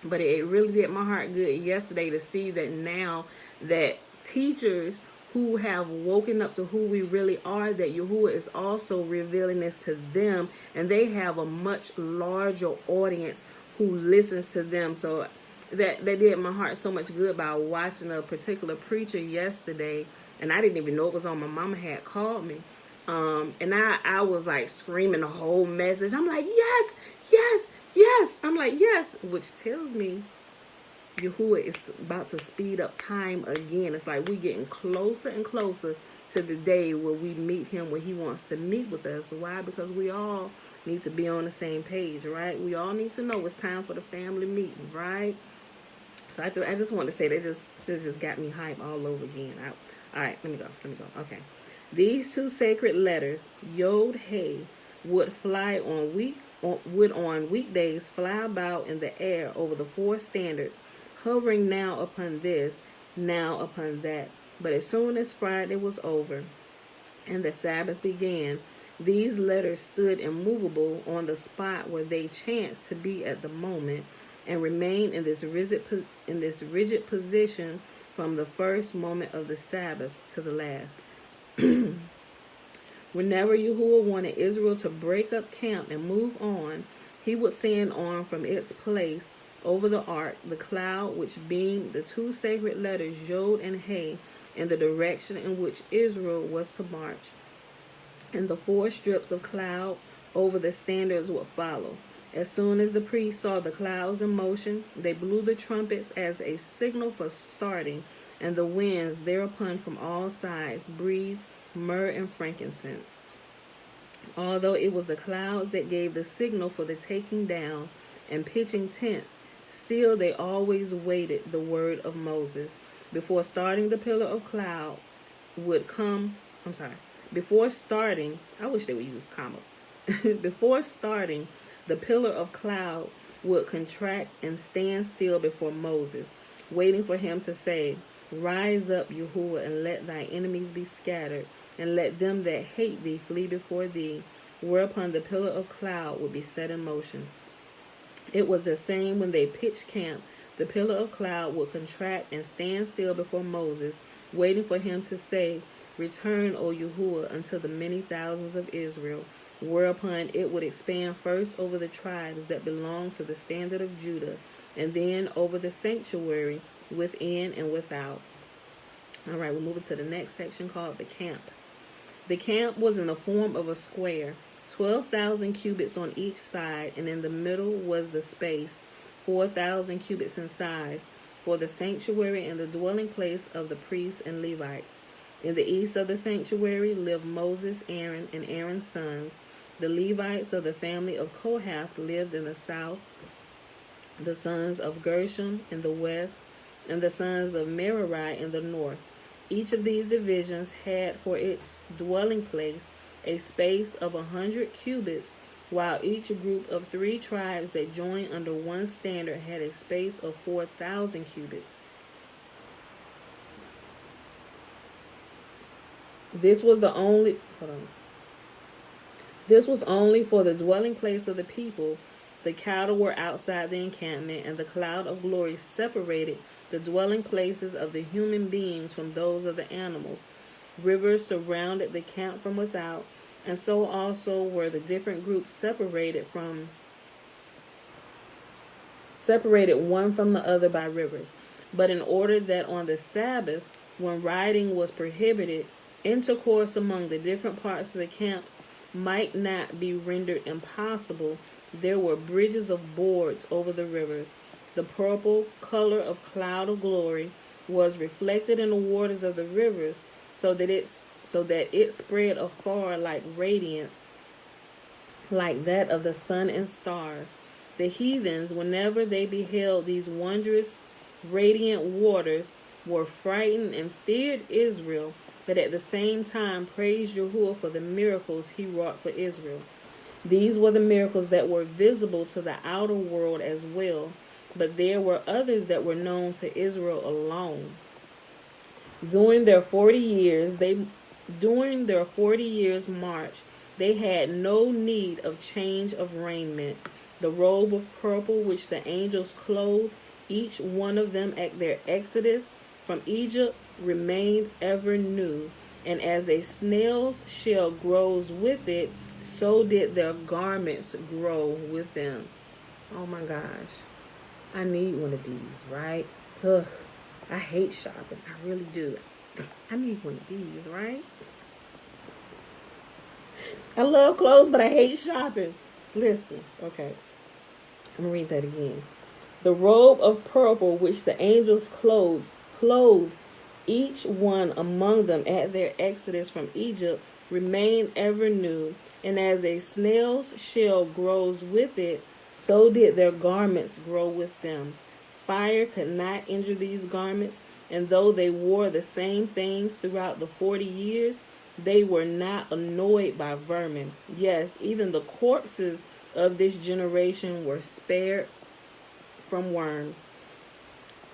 But it really did my heart good yesterday to see that now that teachers who have woken up to who we really are, that Yahuwah is also revealing this to them, and they have a much larger audience who listens to them. So that did my heart so much good by watching a particular preacher yesterday, and I didn't even know it was on. My mama had called me. And I was like screaming the whole message. I'm like, yes, yes, yes. I'm like, yes, which tells me Yahuwah is about to speed up time again. It's like we getting closer and closer to the day where we meet him, where he wants to meet with us. Why? Because we all need to be on the same page, right? We all need to know it's time for the family meeting, right? So I just want to say this just got me hype all over again. All right, let me go. Okay. These two sacred letters, Yod Hey, would on weekdays fly about in the air over the four standards, hovering now upon this, now upon that. But as soon as Friday was over and the Sabbath began, these letters stood immovable on the spot where they chanced to be at the moment, and remained in this rigid position from the first moment of the Sabbath to the last. Whenever Yahuwah wanted Israel to break up camp and move on, he would send on from its place over the ark the cloud which beamed the two sacred letters Yod and Hey in the direction in which Israel was to march. And the four strips of cloud over the standards would follow. As soon as the priests saw the clouds in motion, they blew the trumpets as a signal for starting, and the winds thereupon from all sides breathed myrrh and frankincense. Although it was the clouds that gave the signal for the taking down and pitching tents, still they always waited the word of Moses. Before starting, the pillar of cloud would come. Before starting, I wish they would use commas. Before starting, the pillar of cloud would contract and stand still before Moses, waiting for him to say, "Rise up, Yahuwah, and let thy enemies be scattered, and let them that hate thee flee before thee," whereupon the pillar of cloud would be set in motion. It was the same when they pitched camp. The pillar of cloud would contract and stand still before Moses, waiting for him to say, "Return, O Yahuwah, unto the many thousands of Israel," whereupon it would expand first over the tribes that belonged to the standard of Judah, and then over the sanctuary within and without. All right, we're moving to the next section called the camp. The camp was in the form of a square, 12,000 cubits on each side, and in the middle was the space, 4,000 cubits in size. for the sanctuary and the dwelling place of the priests and Levites. In the east of the sanctuary lived Moses, Aaron, and Aaron's sons. The Levites of the family of Kohath lived in the south, the sons of Gershom in the west, and the sons of Merari in the north. Each of these divisions had for its dwelling place a space of 100 cubits, while each group of 3 tribes that joined under one standard had a space of 4,000 cubits. This was only for the dwelling place of the people. The cattle were outside the encampment, and the cloud of glory separated the dwelling places of the human beings from those of the animals. Rivers surrounded the camp from without, and so also were the different groups separated one from the other by rivers. But in order that on the Sabbath, when riding was prohibited, intercourse among the different parts of the camps might not be rendered impossible, there were bridges of boards over the rivers. The purple color of cloud of glory was reflected in the waters of the rivers, so that it spread afar like radiance, like that of the sun and stars. The heathens, whenever they beheld these wondrous, radiant waters, were frightened and feared Israel, but at the same time praised Yahuwah for the miracles he wrought for Israel. These were the miracles that were visible to the outer world as well, but there were others that were known to Israel alone. During their 40 years march, they had no need of change of raiment. The robe of purple which the angels clothed each one of them at their exodus from Egypt remained ever new, and as a snail's shell grows with it, so did their garments grow with them. Oh my gosh. I need one of these, right? Ugh. I hate shopping. I really do. I need one of these, right? I love clothes, but I hate shopping. Listen, okay. I'm going to read that again. The robe of purple which the angels clothed each one among them at their exodus from Egypt remained ever new, and as a snail's shell grows with it, so did their garments grow with them. Fire could not injure these garments, and though they wore the same things throughout the 40 years, they were not annoyed by vermin. Yes, even the corpses of this generation were spared from worms.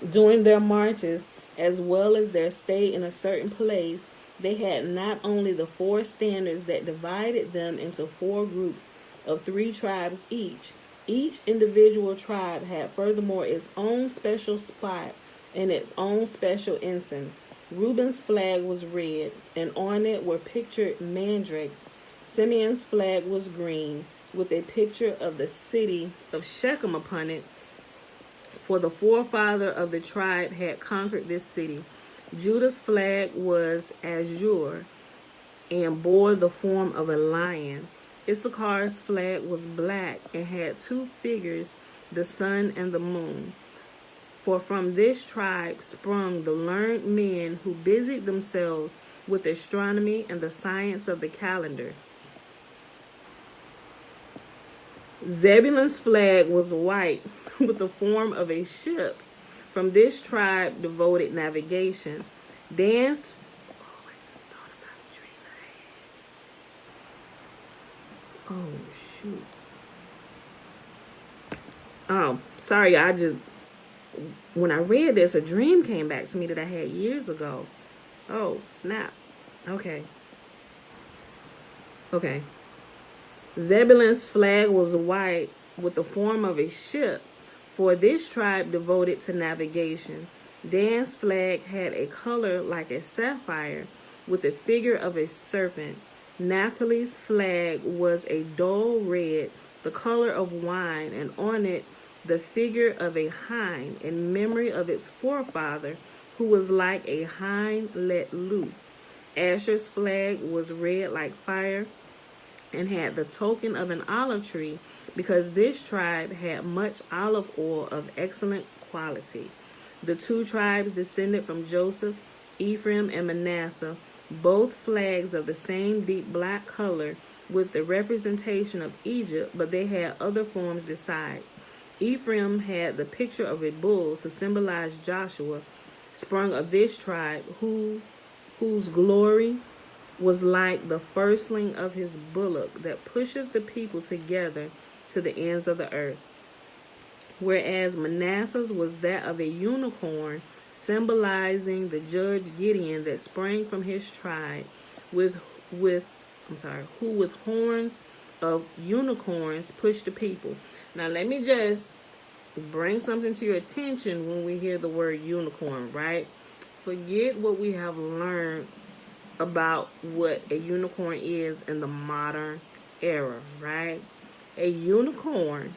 During their marches, as well as their stay in a certain place, they had not only the 4 standards that divided them into 4 groups of 3 tribes each. Each individual tribe had furthermore its own special spot and its own special ensign. Reuben's flag was red, and on it were pictured mandrakes. Simeon's flag was green, with a picture of the city of Shechem upon it, for the forefather of the tribe had conquered this city. Judah's flag was azure and bore the form of a lion. Issachar's flag was black and had 2 figures, the sun and the moon. For from this tribe sprung the learned men who busied themselves with astronomy and the science of the calendar. Zebulun's flag was white with the form of a ship. From this tribe devoted navigation. Dan's I just thought about a dream I had. Oh shoot. Oh, sorry, when I read this, a dream came back to me that I had years ago. Oh, snap. Okay. Zebulun's flag was white with the form of a ship, for this tribe devoted to navigation. Dan's flag had a color like a sapphire with the figure of a serpent. Naphtali's flag was a dull red, the color of wine, and on it the figure of a hind in memory of its forefather, who was like a hind let loose. Asher's flag was red like fire and had the token of an olive tree, because this tribe had much olive oil of excellent quality. The two tribes descended from Joseph, Ephraim and Manasseh, both flags of the same deep black color with the representation of Egypt, but they had other forms besides. Ephraim had the picture of a bull to symbolize Joshua, sprung of this tribe, whose glory was like the firstling of his bullock that pusheth the people together to the ends of the earth. Whereas Manasseh's was that of a unicorn, symbolizing the judge Gideon that sprang from his tribe, who with horns of unicorns pushed the people. Now let me just bring something to your attention when we hear the word unicorn, right? Forget what we have learned about what a unicorn is in the modern era, right? A unicorn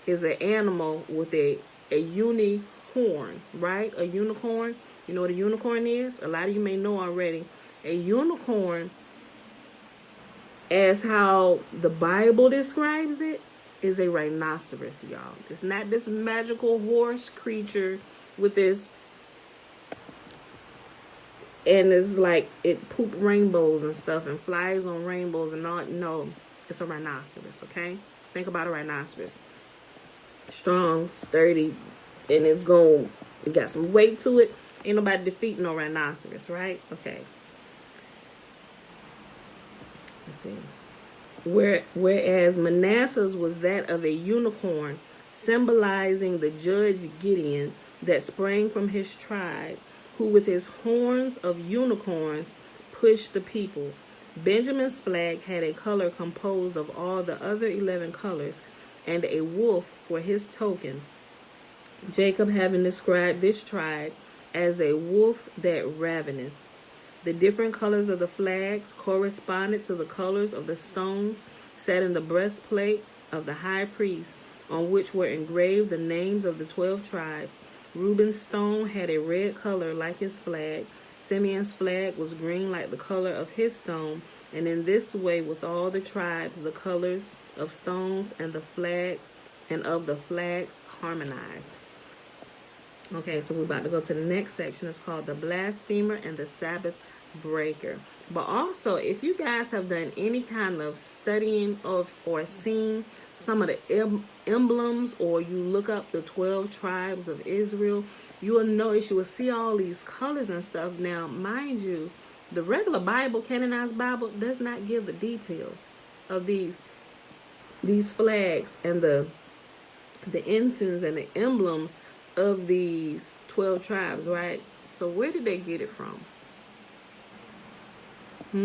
is an animal with a unicorn, right? A unicorn, you know what a unicorn is? A lot of you may know already. A unicorn, as how the Bible describes it, is a rhinoceros, y'all. It's not this magical horse creature with this, and it's like it poop rainbows and stuff and flies on rainbows and all. No, it's a rhinoceros, okay? Think about a rhinoceros. Strong, sturdy, and it got some weight to it. Ain't nobody defeating no rhinoceros, right? Okay. Let's see. Whereas Manasseh's was that of a unicorn, symbolizing the judge Gideon that sprang from his tribe, who with his horns of unicorns pushed the people. Benjamin's flag had a color composed of all the other 11 colors, and a wolf for his token. Jacob having described this tribe as a wolf that raveneth. The different colors of the flags corresponded to the colors of the stones set in the breastplate of the high priest, on which were engraved the names of the 12 tribes. Reuben's stone had a red color like his flag. Simeon's flag was green like the color of his stone. And in this way, with all the tribes, the colors of stones and the flags harmonized. Okay, so we're about to go to the next section. It's called the blasphemer and the Sabbath Breaker. But also, if you guys have done any kind of studying of or seen some of the emblems, or you look up the 12 tribes of Israel, you will notice, you will see all these colors and stuff. Now, mind you, the regular Bible, canonized Bible, does not give the detail of these flags and the ensigns and the emblems of these 12 tribes, right? So where did they get it from? You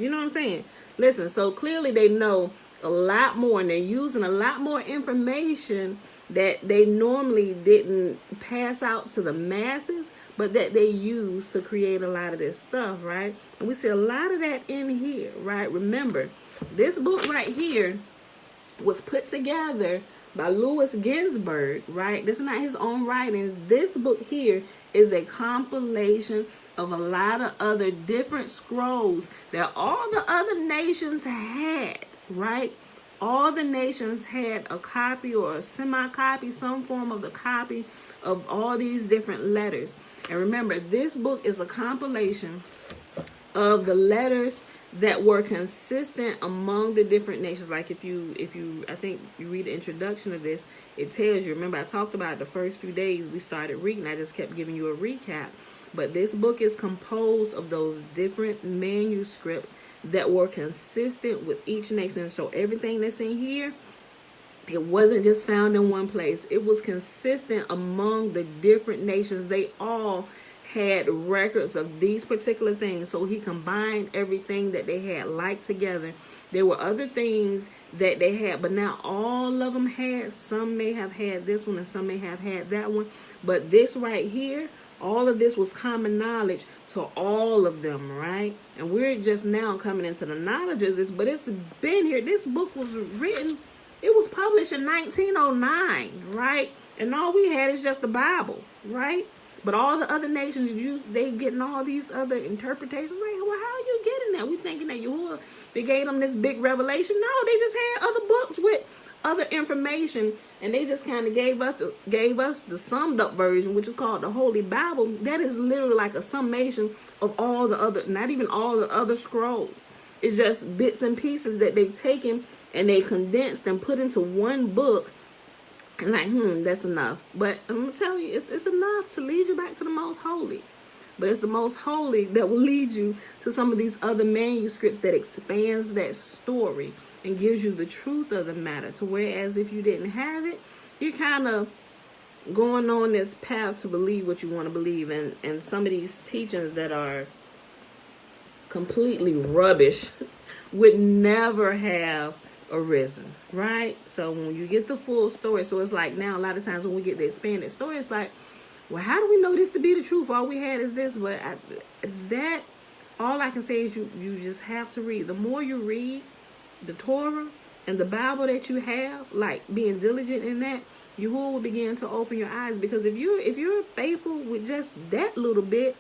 know what I'm saying? Listen, so clearly they know a lot more, and they're using a lot more information that they normally didn't pass out to the masses, but that they use to create a lot of this stuff, right? And we see a lot of that in here, right? Remember, this book right here was put together by Ginzberg, right? This is not his own writings. This book here is a compilation of a lot of other different scrolls that all the other nations had, right? All the nations had a copy or a semi-copy, some form of the copy of all these different letters. And remember, this book is a compilation of the letters that were consistent among the different nations. Like if you I think you read the introduction of this, it tells you. Remember, I talked about the first few days we started reading. I just kept giving you a recap. But this book is composed of those different manuscripts that were consistent with each nation. So everything that's in here, it wasn't just found in one place. It was consistent among the different nations. They all had records of these particular things. So he combined everything that they had like together. There were other things that they had, but not all of them had. Some may have had this one and some may have had that one. But this right here, all of this was common knowledge to all of them, right? And we're just now coming into the knowledge of this, but it's been here. This book was written, it was published in 1909, right? And all we had is just the Bible, right? But all the other nations, they getting all these other interpretations. Like, well, how are you getting that? We thinking that Yahuwah, they gave them this big revelation. No, they just had other books with other information, and they just kind of gave us the summed up version, which is called the Holy Bible. That is literally like a summation of all the other, not even all the other scrolls. It's just bits and pieces that they've taken and they condensed and put into one book. And like, that's enough. But I'm going to tell you, it's enough to lead you back to the most holy. But it's the most holy that will lead you to some of these other manuscripts that expands that story and gives you the truth of the matter. To whereas if you didn't have it, you're kind of going on this path to believe what you want to believe. And some of these teachings that are completely rubbish would never have arisen, right? So when you get the full story, so it's like now a lot of times when we get the expanded story, it's like, well, how do we know this to be the truth? All we had is this. But all I can say is you just have to read. The more you read the Torah and the Bible that you have, like being diligent in that, you will begin to open your eyes. Because if you're faithful with just that little bit,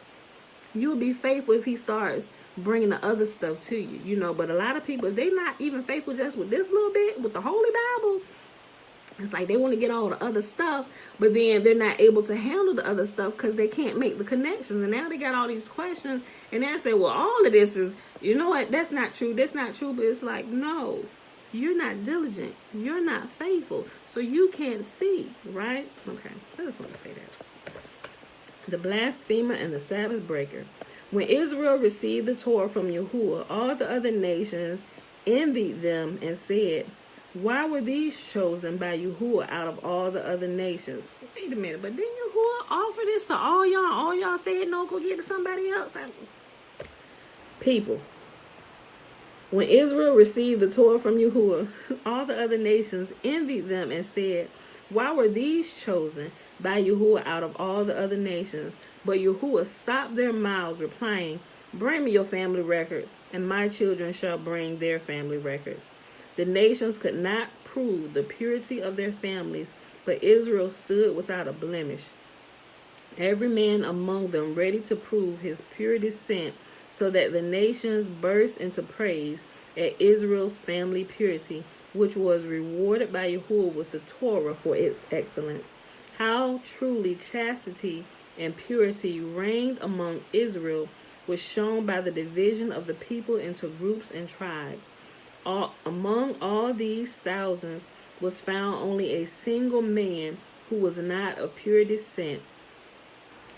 you'll be faithful if he starts bringing the other stuff to you, But a lot of people, if they're not even faithful just with this little bit, with the Holy Bible, it's like they want to get all the other stuff, but then they're not able to handle the other stuff because they can't make the connections. And now they got all these questions, and they say, well, all of this is, what, that's not true, that's not true. But it's like, no, you're not diligent, you're not faithful, so you can't see, right? Okay, I just want to say that. The blasphemer and the Sabbath breaker. When Israel received the Torah from Yahuwah, all the other nations envied them and said, why were these chosen by Yahuwah out of all the other nations? Wait a minute, but didn't Yahuwah offer this to all y'all? All y'all said no, go get it to somebody else. People, when Israel received the Torah from Yahuwah, all the other nations envied them and said, why were these chosen by Yahuwah out of all the other nations? But Yahuwah stopped their mouths, replying, bring me your family records, and my children shall bring their family records. The nations could not prove the purity of their families, but Israel stood without a blemish. Every man among them ready to prove his pure descent, so that the nations burst into praise at Israel's family purity, which was rewarded by Yahuwah with the Torah for its excellence. How truly chastity and purity reigned among Israel was shown by the division of the people into groups and tribes. Among all these thousands was found only a single man who was not of pure descent,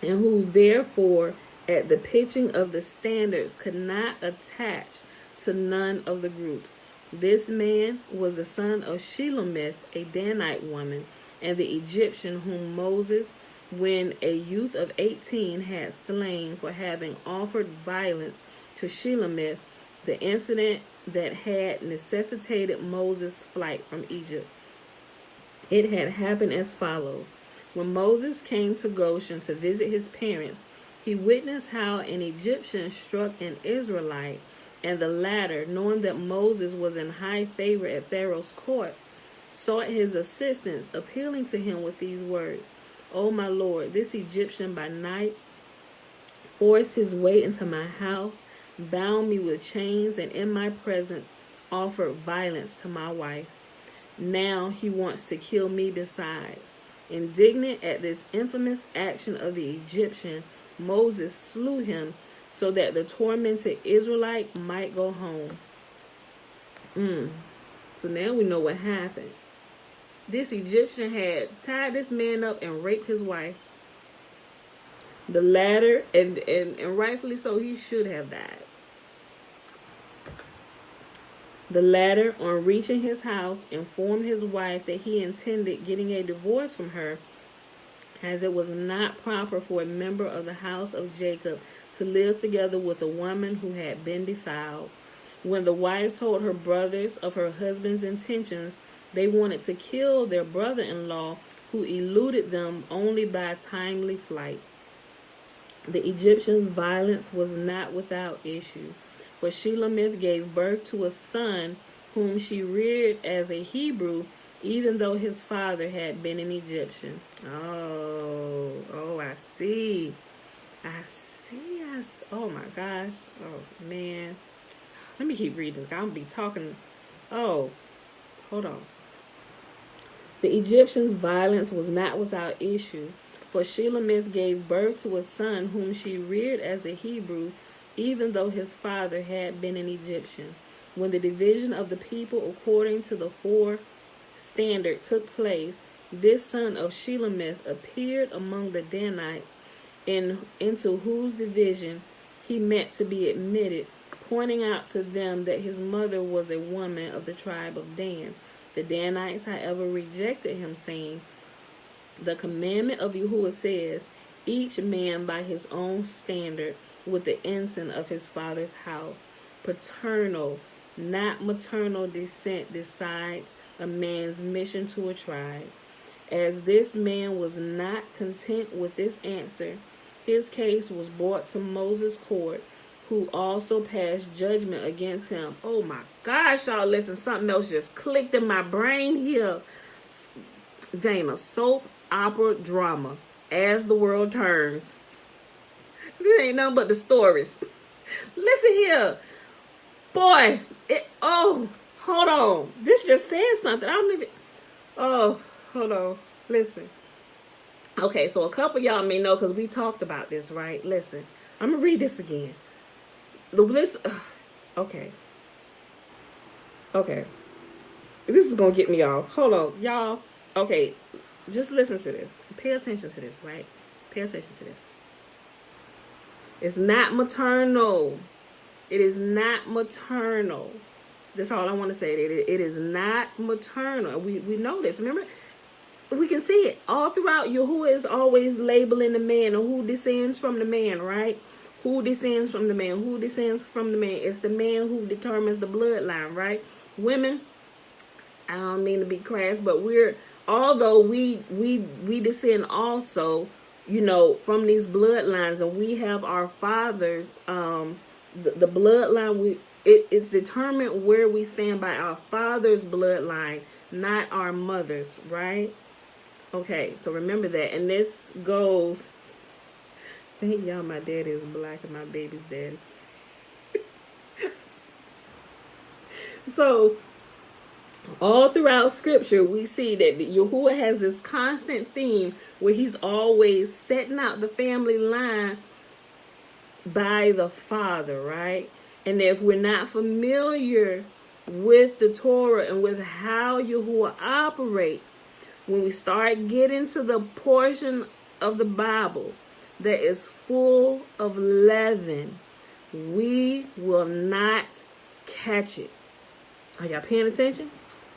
and who therefore at the pitching of the standards could not attach to none of the groups. This man was the son of Shelomith, a Danite woman, and the Egyptian whom Moses, when a youth of 18, had slain for having offered violence to Shelomith, the incident that had necessitated Moses' flight from Egypt. It had happened as follows. When Moses came to Goshen to visit his parents, he witnessed how an Egyptian struck an Israelite, and the latter, knowing that Moses was in high favor at Pharaoh's court, sought his assistance, appealing to him with these words, O my Lord, this Egyptian by night forced his way into my house, bound me with chains, and in my presence offered violence to my wife. Now he wants to kill me besides. Indignant at this infamous action of the Egyptian, Moses slew him so that the tormented Israelite might go home. So now we know what happened. This Egyptian had tied this man up and raped his wife. The latter, and rightfully so, he should have died. The latter, on reaching his house, informed his wife that he intended getting a divorce from her, as it was not proper for a member of the house of Jacob to live together with a woman who had been defiled. When the wife told her brothers of her husband's intentions, they wanted to kill their brother-in-law, who eluded them only by timely flight. The Egyptians' violence was not without issue, for Shelomith gave birth to a son whom she reared as a Hebrew, even though his father had been an Egyptian. Oh, I see. Oh my gosh. Oh man. Let me keep reading. I'm gonna be talking. Oh, hold on. The Egyptians' violence was not without issue, for Shelemith gave birth to a son whom she reared as a Hebrew, even though his father had been an Egyptian. When the division of the people according to the four standard took place, this son of Shelemith appeared among the Danites, into whose division he meant to be admitted, pointing out to them that his mother was a woman of the tribe of Dan. The Danites, however, rejected him, saying, the commandment of Yahuwah says, each man by his own standard with the ensign of his father's house. Paternal, not maternal descent decides a man's mission to a tribe. As this man was not content with this answer, his case was brought to Moses' court, who also passed judgment against him. Oh my gosh, y'all, listen, something else just clicked in my brain here. Dana, soap opera drama, as the world turns. This ain't nothing but the stories. Listen here. Boy, hold on. This just said something. I don't even, hold on. Listen. Okay, so a couple y'all may know because we talked about this, right? Listen, I'm going to read this again. Okay. This is going to get me off. Hold on, y'all. Okay, just listen to this. Pay attention to this, right? Pay attention to this. It's not maternal. It is not maternal. That's all I want to say. It is not maternal. We know this. Remember? We can see it all throughout. Yahuwah is always labeling the man or who descends from the man, right? Who descends from the man? Who descends from the man? It's the man who determines the bloodline, right? Women, I don't mean to be crass, but although we descend also, from these bloodlines, and we have our fathers, the bloodline, it's determined where we stand by our father's bloodline, not our mother's, right? Okay, so remember that. And this goes, thank y'all, my daddy is black and my baby's daddy. So, all throughout scripture, we see that Yahuwah has this constant theme where he's always setting out the family line by the father, right? And if we're not familiar with the Torah and with how Yahuwah operates, when we start getting to the portion of the Bible that is full of leaven, we will not catch it. Are y'all paying attention?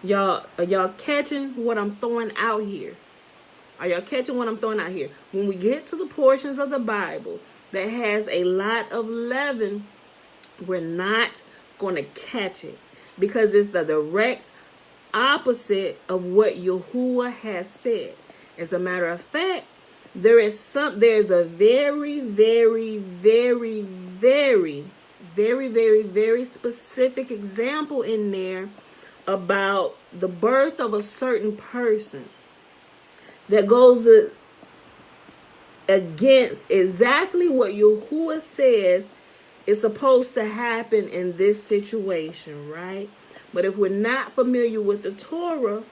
Are y'all catching what I'm throwing out here? Are y'all catching what I'm throwing out here? When we get to the portions of the Bible that has a lot of leaven, we're not going to catch it because it's the direct opposite of what Yahuwah has said. As a matter of fact, there's a very, very, very, very, very, very, very specific example in there about the birth of a certain person that goes against exactly what Yahuwah says is supposed to happen in this situation, right? But if we're not familiar with the Torah,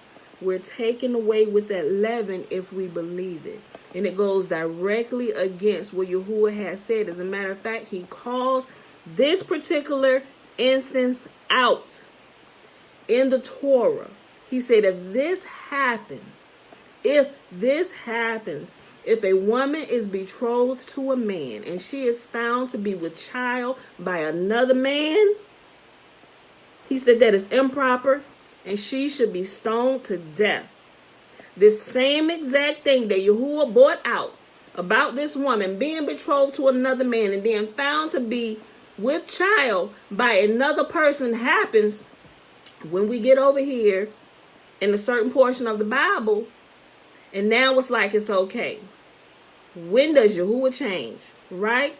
we're taken away with that leaven if we believe it. And it goes directly against what Yahuwah has said. As a matter of fact, he calls this particular instance out in the Torah. He said, if this happens, if a woman is betrothed to a man and she is found to be with child by another man, he said that is improper and she should be stoned to death. This same exact thing that Yahuwah brought out about this woman being betrothed to another man and then found to be with child by another person happens when we get over here in a certain portion of the Bible. And now it's like it's okay. When does Yahuwah change, right?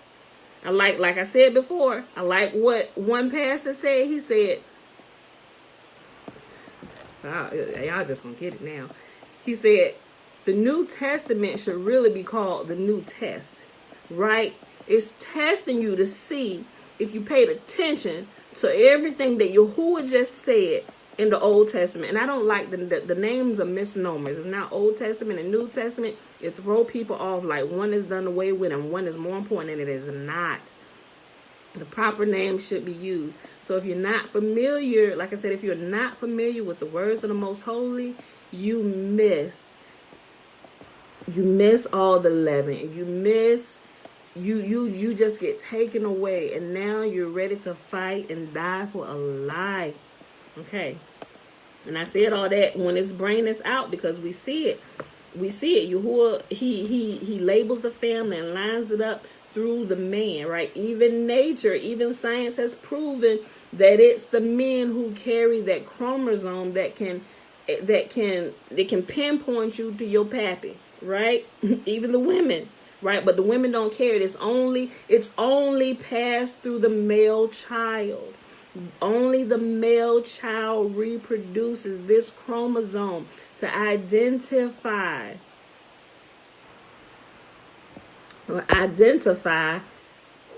Like I said before, I like what one pastor said. He said, y'all just gonna get it now. He said, The New Testament should really be called the New Test, right? It's testing you to see if you paid attention to everything that Yahuwah just said in the Old Testament. And I don't like the names of misnomers. It's not Old Testament and New Testament. It throw people off like one is done away with and one is more important, and it is not. The proper name should be used. So if you're not familiar, like I said, if you're not familiar with the words of the Most Holy, you miss all the leaven. You just get taken away, and now you're ready to fight and die for a lie. Okay. And I said all that when it's bringing this out because we see it. Yahuwah, he labels the family and lines it up through the man, right? Even nature, even science has proven that it's the men who carry that chromosome that can pinpoint you to your pappy, right? Even the women, right? But the women don't carry it. It's only passed through the male child. Only the male child reproduces this chromosome to identify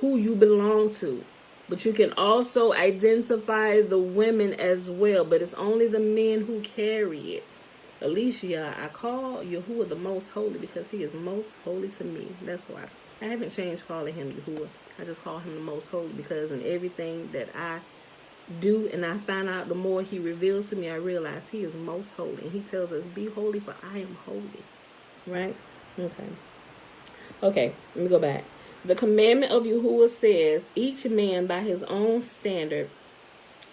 who you belong to. But you can also identify the women as well. But it's only the men who carry it. Alicia, I call Yahuwah the Most Holy because he is most holy to me. That's why. I haven't changed calling him Yahuwah. I just call him the Most Holy because in everything that I do and I find out, the more he reveals to me, I realize he is most holy. And he tells us, be holy for I am holy. Right? Okay, let me go back. The commandment of Yahuwah says, each man by his own standard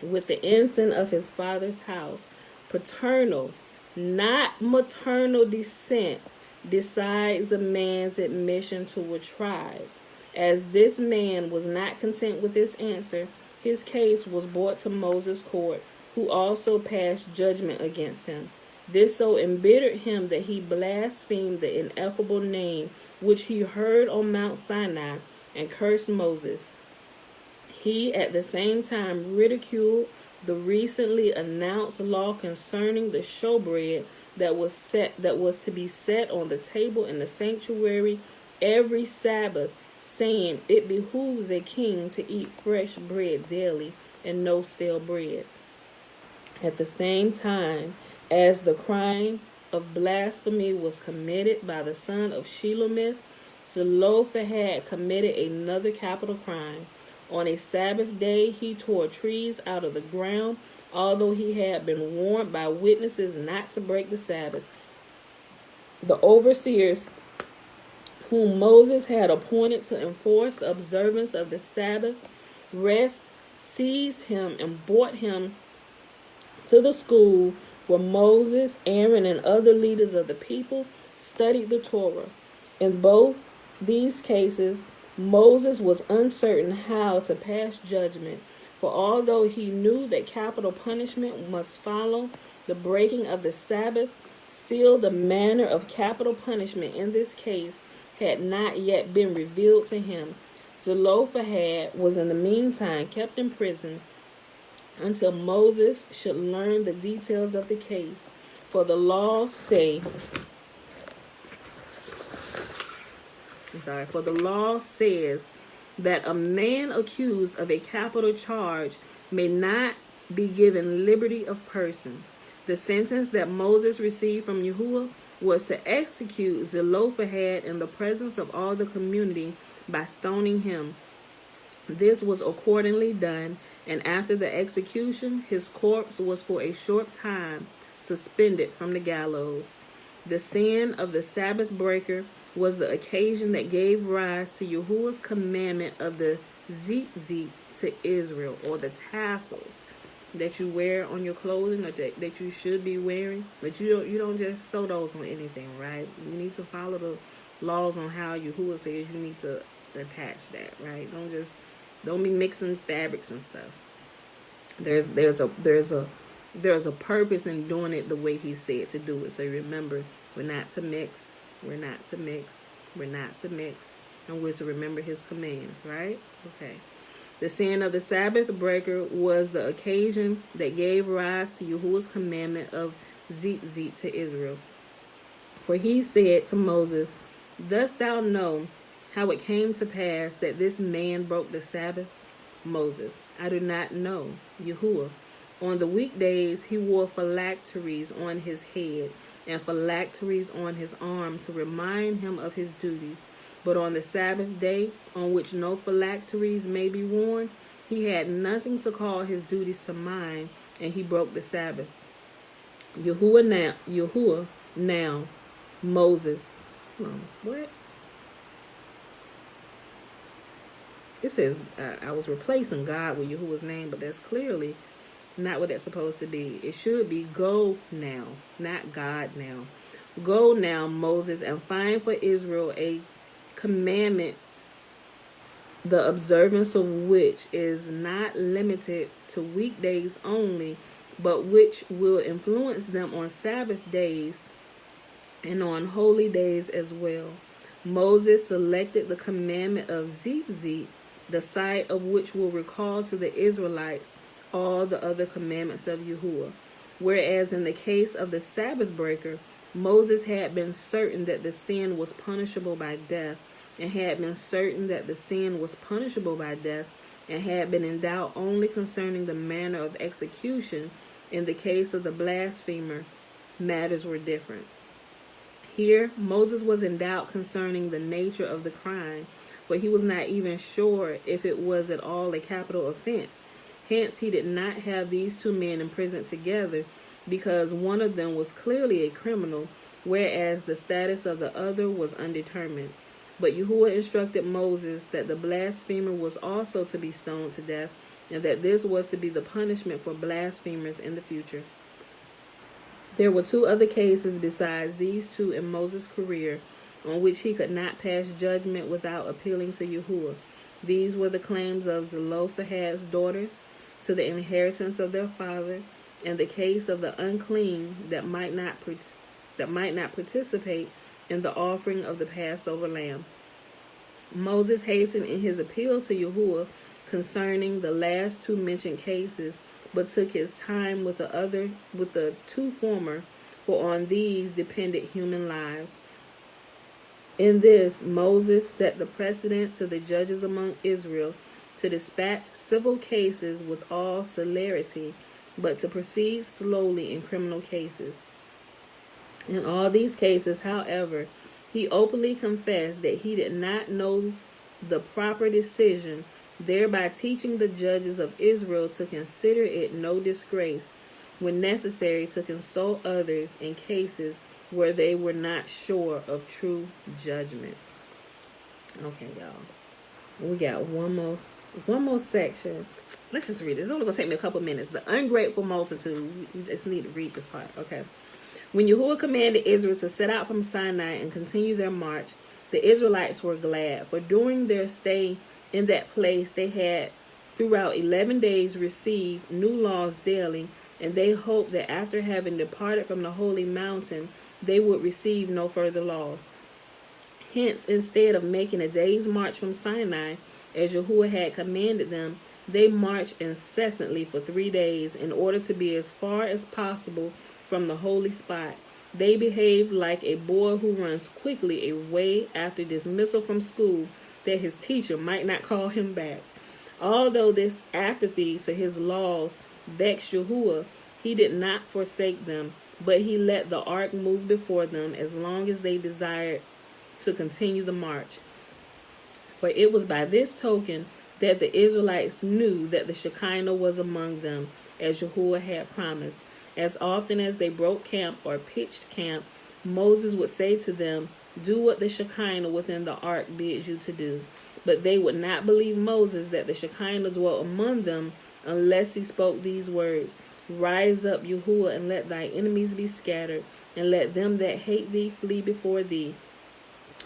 with the ensign of his father's house, paternal, not maternal descent, decides a man's admission to a tribe. As this man was not content with this answer, his case was brought to Moses' court, who also passed judgment against him. This so embittered him that he blasphemed the ineffable name which he heard on Mount Sinai and cursed Moses. He at the same time ridiculed the recently announced law concerning the showbread that was to be set on the table in the sanctuary every Sabbath, saying, it behooves a king to eat fresh bread daily and no stale bread. At the same time as the crime of blasphemy was committed by the son of Shelomith, Zelophehad committed another capital crime. On a Sabbath day, he tore trees out of the ground, although he had been warned by witnesses not to break the Sabbath. The overseers whom Moses had appointed to enforce the observance of the Sabbath rest seized him and brought him to the school where Moses, Aaron, and other leaders of the people studied the Torah. In both these cases, Moses was uncertain how to pass judgment, for although he knew that capital punishment must follow the breaking of the Sabbath, still the manner of capital punishment in this case had not yet been revealed to him. Zelophehad was in the meantime kept in prison until Moses should learn the details of the case. For the law says that a man accused of a capital charge may not be given liberty of person. The sentence that Moses received from Yahuwah was to execute Zelophehad in the presence of all the community by stoning him. This was accordingly done, and after the execution, his corpse was for a short time suspended from the gallows. The sin of the Sabbath breaker was the occasion that gave rise to Yahuwah's commandment of the tzitzit to Israel, or the tassels that you wear on your clothing, or that you should be wearing. But you don't just sew those on anything, right? You need to follow the laws on how Yahuwah says you need to attach that, right? Don't be mixing fabrics and stuff. There's a purpose in doing it the way he said to do it. So remember, we're not to mix, and we're to remember his commands, right? Okay. The sin of the Sabbath breaker was the occasion that gave rise to Yahuwah's commandment of tzitzit to Israel. For he said to Moses, dost thou know how it came to pass that this man broke the Sabbath? Moses, I do not know. Yahuwah, on the weekdays he wore phylacteries on his head and phylacteries on his arm to remind him of his duties. But on the Sabbath day, on which no phylacteries may be worn, he had nothing to call his duties to mind, and he broke the Sabbath. Yahuwah now, Moses. What? It says I was replacing God with Yahuwah's name, but that's clearly not what that's supposed to be. It should be go now, not God now. Go now, Moses, and find for Israel a commandment, the observance of which is not limited to weekdays only, but which will influence them on Sabbath days and on holy days as well. Moses selected the commandment of Tzitz, the sight of which will recall to the Israelites all the other commandments of Yahuwah. Whereas in the case of the Sabbath breaker, Moses had been certain that the sin was punishable by death, and had been certain that the sin was punishable by death, and had been in doubt only concerning the manner of execution. In the case of the blasphemer, matters were different. Here, Moses was in doubt concerning the nature of the crime, for he was not even sure if it was at all a capital offense. Hence, he did not have these two men imprisoned together, because one of them was clearly a criminal, whereas the status of the other was undetermined. But Yahuwah instructed Moses that the blasphemer was also to be stoned to death, and that this was to be the punishment for blasphemers in the future. There were two other cases besides these two in Moses' career on which he could not pass judgment without appealing to Yahuwah. These were the claims of Zelophehad's daughters to the inheritance of their father, and the case of the unclean that might not participate in the offering of the Passover lamb. Moses hastened in his appeal to Yahuwah concerning the last two mentioned cases, but took his time with the two former, for on these depended human lives. In this, Moses set the precedent to the judges among Israel to dispatch civil cases with all celerity, but to proceed slowly in criminal cases. In all these cases, however, he openly confessed that he did not know the proper decision, thereby teaching the judges of Israel to consider it no disgrace, when necessary, to consult others in cases where they were not sure of true judgment. Okay, y'all. We got one more section. Let's just read it. It's only going to take me a couple minutes. The ungrateful multitude. We just need to read this part. Okay. When Yahuwah commanded Israel to set out from Sinai and continue their march, the Israelites were glad, for during their stay in that place they had throughout 11 days received new laws daily, and they hoped that after having departed from the holy mountain, they would receive no further laws. Hence, instead of making a day's march from Sinai, as Yahuwah had commanded them, they marched incessantly for 3 days in order to be as far as possible from the holy spot. They behaved like a boy who runs quickly away after dismissal from school, that his teacher might not call him back. Although this apathy to his laws vexed Yahuwah, he did not forsake them, but he let the ark move before them as long as they desired to continue the march. For it was by this token that the Israelites knew that the Shekinah was among them, as Yahuwah had promised. As often as they broke camp or pitched camp, Moses would say to them, "Do what the Shekinah within the ark bids you to do." But they would not believe Moses that the Shekinah dwelt among them unless he spoke these words, "Rise up, Yahuwah, and let thy enemies be scattered, and let them that hate thee flee before thee."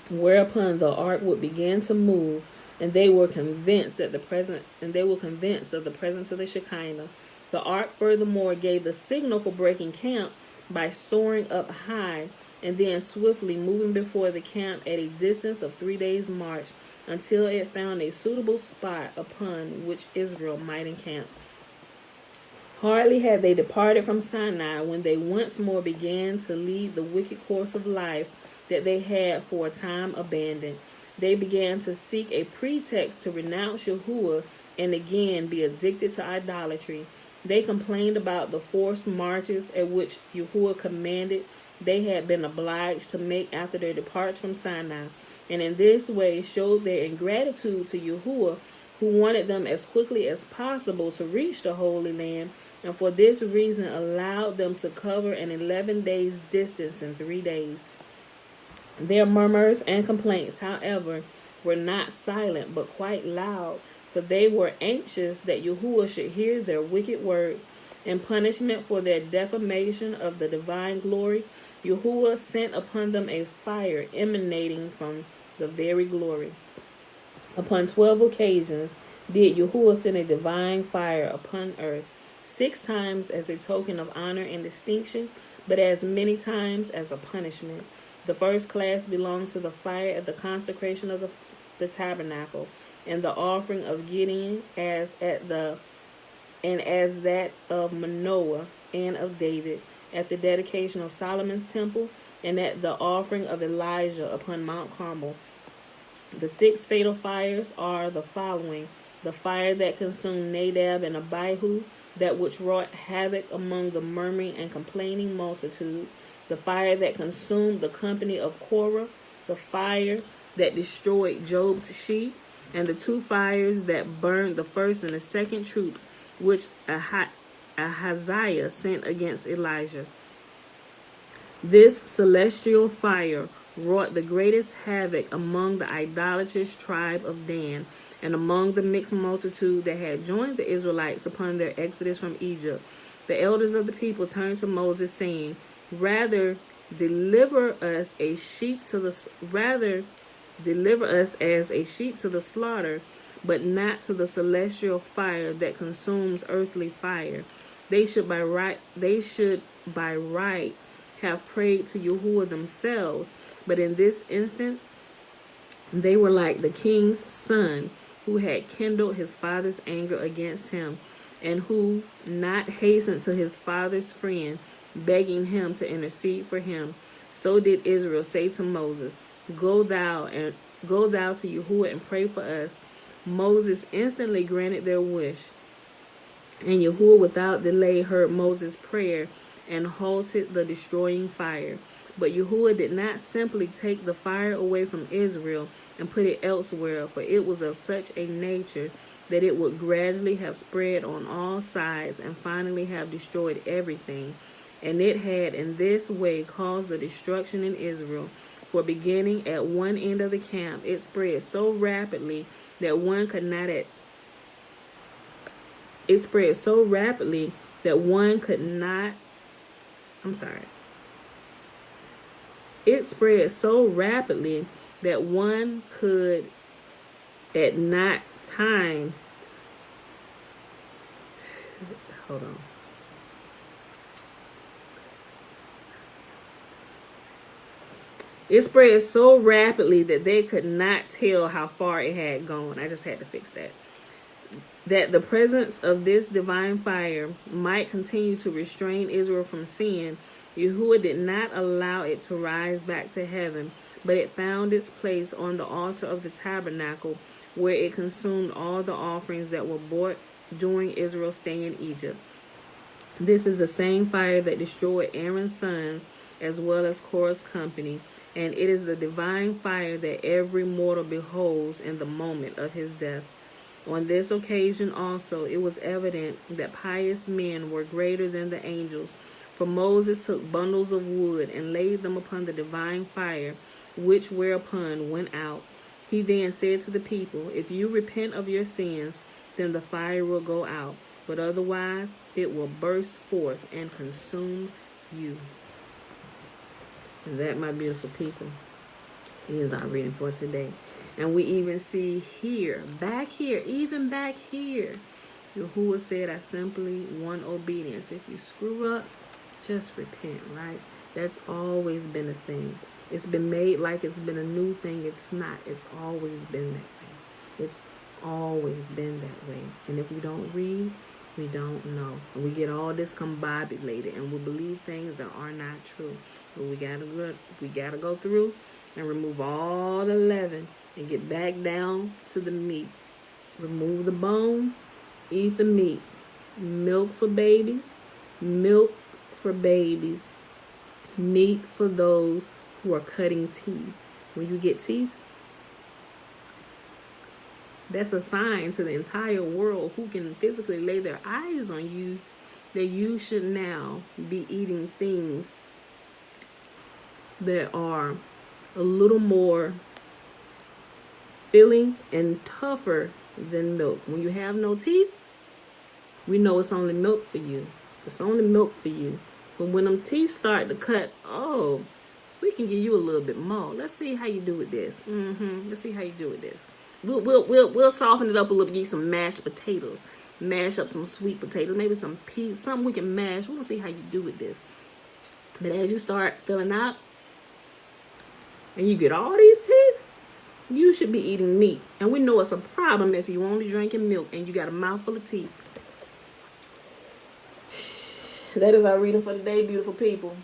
Whereupon the ark would begin to move, and they were convinced of the presence of the Shekinah. The ark furthermore gave the signal for breaking camp by soaring up high and then swiftly moving before the camp at a distance of 3 days' march until it found a suitable spot upon which Israel might encamp. Hardly had they departed from Sinai when they once more began to lead the wicked course of life that they had for a time abandoned. They began to seek a pretext to renounce Yahuwah and again be addicted to idolatry. They complained about the forced marches at which Yahuwah commanded they had been obliged to make after their departure from Sinai, and in this way showed their ingratitude to Yahuwah, who wanted them as quickly as possible to reach the Holy Land, and for this reason allowed them to cover an 11 days distance in 3 days. Their murmurs and complaints, however, were not silent but quite loud, for they were anxious that Yahuwah should hear their wicked words. In punishment for their defamation of the divine glory, Yahuwah sent upon them a fire emanating from the very glory. Upon 12 occasions did Yahuwah send a divine fire upon earth, 6 times as a token of honor and distinction, but as many times as a punishment. The first class belongs to the fire at the consecration of the tabernacle, and the offering of Gideon as that of Manoah and of David, at the dedication of Solomon's temple, and at the offering of Elijah upon Mount Carmel. The 6 fatal fires are the following: the fire that consumed Nadab and Abihu, that which wrought havoc among the murmuring and complaining multitude; the fire that consumed the company of Korah; the fire that destroyed Job's sheep; and the 2 fires that burned the first and the second troops, which Ahaziah sent against Elijah. This celestial fire wrought the greatest havoc among the idolatrous tribe of Dan, and among the mixed multitude that had joined the Israelites upon their exodus from Egypt. The elders of the people turned to Moses, saying, Rather deliver us as a sheep to the slaughter, but not to the celestial fire that consumes earthly fire. They should by right have prayed to Yahuwah themselves, but in this instance they were like the king's son, who had kindled his father's anger against him, and who not hastened to his father's friend, begging him to intercede for him. So did Israel say to Moses, Go thou to Yahuwah and pray for us. Moses instantly granted their wish, and Yahuwah without delay heard Moses' prayer and halted the destroying fire. But Yahuwah did not simply take the fire away from Israel and put it elsewhere, for it was of such a nature that it would gradually have spread on all sides and finally have destroyed everything. And it had in this way caused the destruction in Israel. For beginning at one end of the camp, it spread so rapidly that one could not It spread so rapidly that one could not at not time hold on. It spread so rapidly that they could not tell how far it had gone. I just had to fix that. That the presence of this divine fire might continue to restrain Israel from sin, Yahuwah did not allow it to rise back to heaven, but it found its place on the altar of the tabernacle, where it consumed all the offerings that were brought during Israel's stay in Egypt. This is the same fire that destroyed Aaron's sons as well as Korah's company, and it is the divine fire that every mortal beholds in the moment of his death. On this occasion also it was evident that pious men were greater than the angels, for Moses took bundles of wood and laid them upon the divine fire, which whereupon went out. He then said to the people, If you repent of your sins, then the fire will go out, but otherwise it will burst forth and consume you. And that, my beautiful people, is our reading for today. And we even see here, even back here, Yahuwah said, I simply want obedience. If you screw up, just repent, right? That's always been a thing. It's been made like it's been a new thing. It's not. It's always been that way. It's always been that way. And if we don't read We don't know. We get all discombobulated and we believe things that are not true. But we gotta go through and remove all the leaven and get back down to the meat. Remove the bones, eat the meat. Milk for babies, milk for babies, meat for those who are cutting teeth. When you get teeth, that's a sign to the entire world who can physically lay their eyes on you that you should now be eating things that are a little more filling and tougher than milk. When you have no teeth, we know it's only milk for you. It's only milk for you. But when them teeth start to cut, oh, we can give you a little bit more. Let's see how you do with this. Let's see how you do with this. We'll soften it up a little bit. Give you some mashed potatoes. Mash up some sweet potatoes. Maybe some peas. Something we can mash. We'll see how you do with this. But as you start filling out, and you get all these teeth, you should be eating meat. And we know it's a problem if you're only drinking milk and you got a mouthful of teeth. That is our reading for today, beautiful people.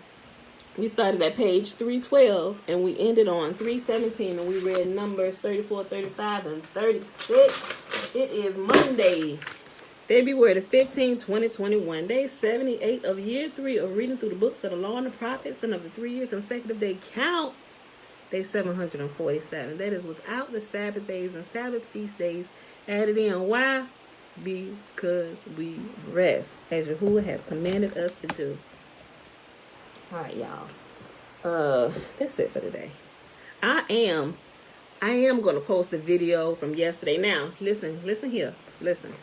We started at page 312 and we ended on 317 and we read Numbers 34, 35, and 36. It is Monday, February the 15th, 2021. Day 78 of year 3 of reading through the books of the law and the prophets and of the 3-year consecutive day count. Day 747. That is without the Sabbath days and Sabbath feast days added in. Why? Because we rest, as Yahuwah has commanded us to do. All right, y'all. That's it for today. I am going to post a video from yesterday. Now, listen here. Listen.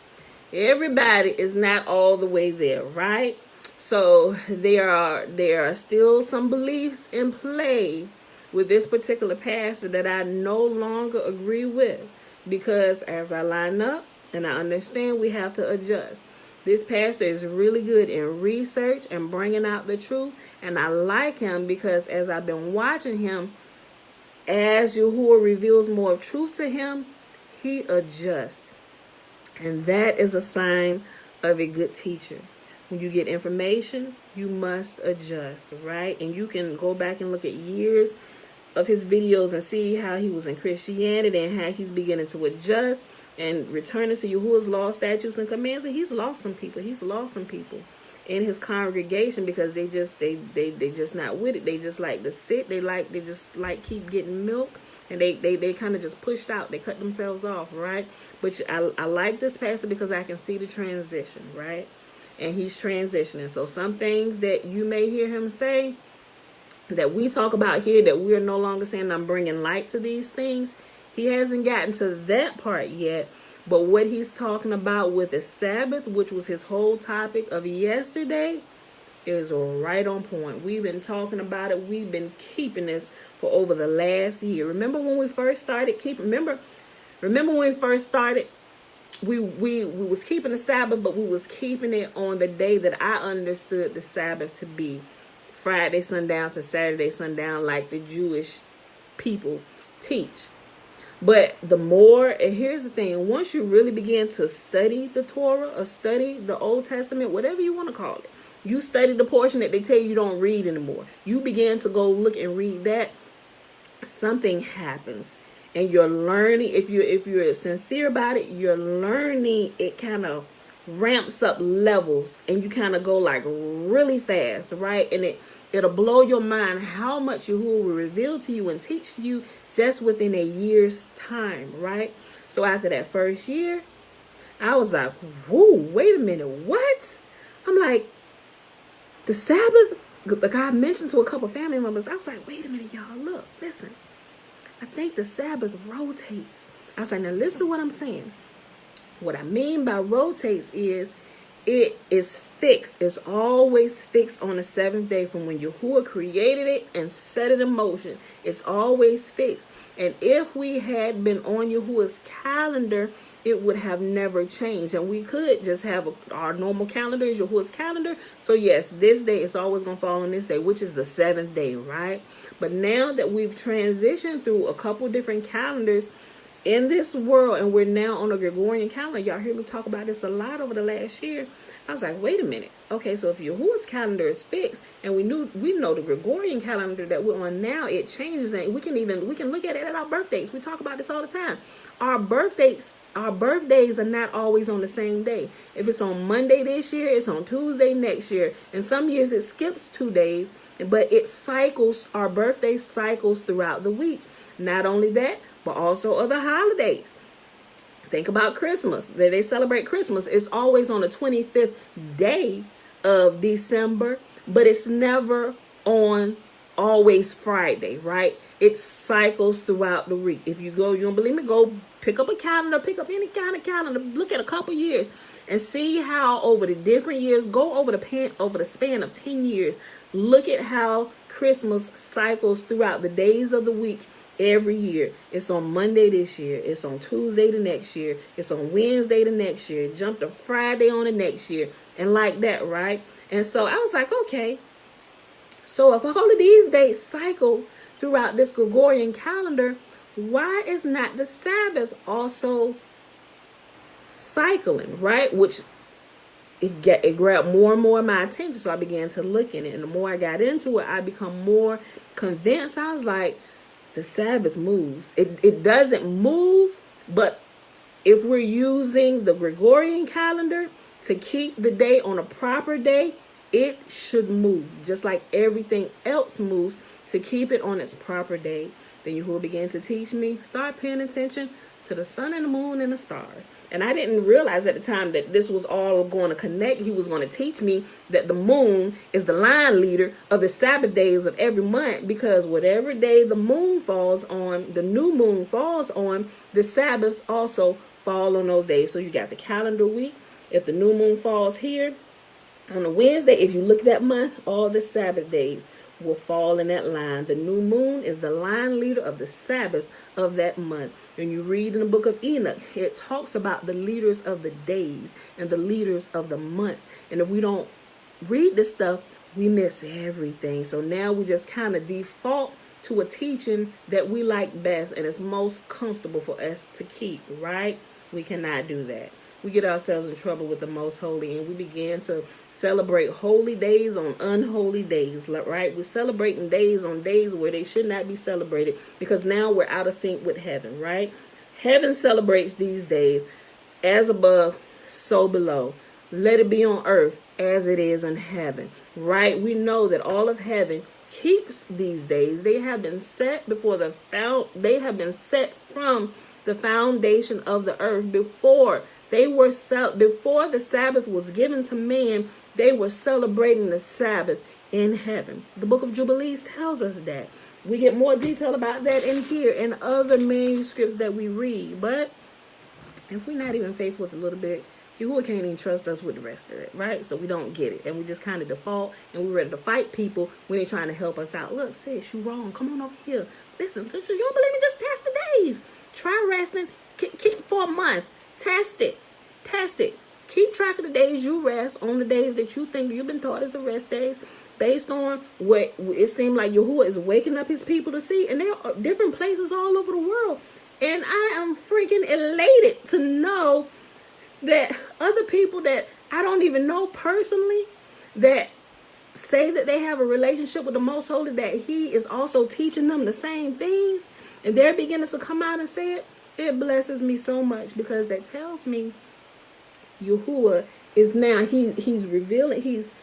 Everybody is not all the way there, right? So there are still some beliefs in play with this particular pastor that I no longer agree with, because as I line up and I understand, we have to adjust. This pastor is really good in research and bringing out the truth, and I like him because as I've been watching him, as Yahuwah reveals more of truth to him, he adjusts. And that is a sign of a good teacher. When you get information, you must adjust, right? And you can go back and look at years of his videos and see how he was in Christianity and how he's beginning to adjust and returning to Yahuwah's law, statutes, and commands. And he's lost some people. He's lost some people in his congregation because they just not with it. They just like to sit. They just like keep getting milk, and they kind of just pushed out. They cut themselves off, right? But I like this pastor because I can see the transition, right? And he's transitioning. So some things that you may hear him say that we talk about here, that we're no longer saying I'm bringing light to these things, he hasn't gotten to that part yet. But what he's talking about with the Sabbath, which was his whole topic of yesterday, is right on point. We've been talking about it. We've been keeping this for over the last year. Remember when we first started keeping? Remember when we first started? We was keeping the Sabbath, but we was keeping it on the day that I understood the Sabbath to be, Friday sundown to Saturday sundown, like the Jewish people teach. But the more, and here's the thing, once you really begin to study the Torah or study the Old Testament, whatever you want to call it, you study the portion that they tell you don't read anymore. You begin to go look and read that, something happens. And you're learning, if you're sincere about it, you're learning, it kind of ramps up levels and you kind of go like really fast, right? And it'll blow your mind how much Yahuwah will reveal to you and teach you just within a year's time, right? So after that first year, I was like, whoa, wait a minute, what? I'm like, the Sabbath, like I mentioned to a couple family members, I was like, wait a minute, y'all, look, listen. I think the Sabbath rotates. I was like, now listen to what I'm saying. What I mean by rotates is it is fixed. It's always fixed on the seventh day from when Yahuwah created it and set it in motion. It's always fixed. And if we had been on Yahuwah's calendar, it would have never changed. And we could just have our normal calendar is Yahuwah's calendar. So yes, this day is always going to fall on this day, which is the seventh day, right? But now that we've transitioned through a couple different calendars, in this world, and we're now on a Gregorian calendar. Y'all hear me talk about this a lot over the last year. I was like, wait a minute. Okay, so if Yahuwah's calendar is fixed, and we know the Gregorian calendar that we're on now, it changes, and we can look at it at our birthdays. We talk about this all the time. Our birthdays are not always on the same day. If it's on Monday this year, it's on Tuesday next year. And some years it skips 2 days, but it cycles, our birthday cycles throughout the week. Not only that, but also other holidays. Think about Christmas. They celebrate Christmas. It's always on the 25th day of December, but it's never on always Friday, right? It cycles throughout the week. If you don't believe me, go pick up a calendar, pick up any kind of calendar, look at a couple years and see how over the different years, go over the span of 10 years, look at how Christmas cycles throughout the days of the week. Every year. It's on Monday this year. It's on Tuesday the next year. It's on Wednesday the next year. Jump to Friday on the next year. And like that, right? And so I was like, okay. So if all of these dates cycle throughout this Gregorian calendar, why is not the Sabbath also cycling, right? Which it grabbed more and more of my attention. So I began to look in it. And the more I got into it, I become more convinced. I was like, the Sabbath moves. It doesn't move, but if we're using the Gregorian calendar to keep the day on a proper day, it should move. Just like everything else moves to keep it on its proper day. Then Yahuwah began to teach me, start paying attention to the sun and the moon and the stars. And I didn't realize at the time that this was all going to connect. He was going to teach me that the moon is the line leader of the Sabbath days of every month, because whatever day the moon falls on, the new moon falls on, the Sabbaths also fall on those days. So you got the calendar week. If the new moon falls here on a Wednesday, if you look that month, all the Sabbath days will fall in that line. The new moon is the line leader of the Sabbaths of that month. When you read in the book of Enoch, it talks about the leaders of the days and the leaders of the months. And if we don't read this stuff, we miss everything. So now we just kind of default to a teaching that we like best and it's most comfortable for us to keep, right? We cannot do that. We get ourselves in trouble with the most holy, and we begin to celebrate holy days on unholy days, right? We're celebrating days on days where they should not be celebrated, because now we're out of sync with heaven, right? Heaven celebrates these days as above, so below. Let it be on earth as it is in heaven, right? We know that all of heaven keeps these days. They have been set from the foundation of the earth. Before the Sabbath was given to man, they were celebrating the Sabbath in heaven. The book of Jubilees tells us that. We get more detail about that in here and other manuscripts that we read. But if we're not even faithful with a little bit, Yahuwah can't even trust us with the rest of it, right? So we don't get it. And we just kind of default, and we're ready to fight people when they're trying to help us out. Look, sis, you wrong. Come on over here. Listen, you don't believe me? Just test the days. Try resting keep for a month. Test it. Keep track of the days you rest on the days that you think you've been taught as the rest days, based on what it seemed like Yahuwah is waking up his people to see. And there are different places all over the world. And I am freaking elated to know that other people that I don't even know personally, that say that they have a relationship with the Most Holy, that he is also teaching them the same things, and they're beginning to come out and say it. It blesses me so much, because that tells me Yahuwah is now, he's revealing, he's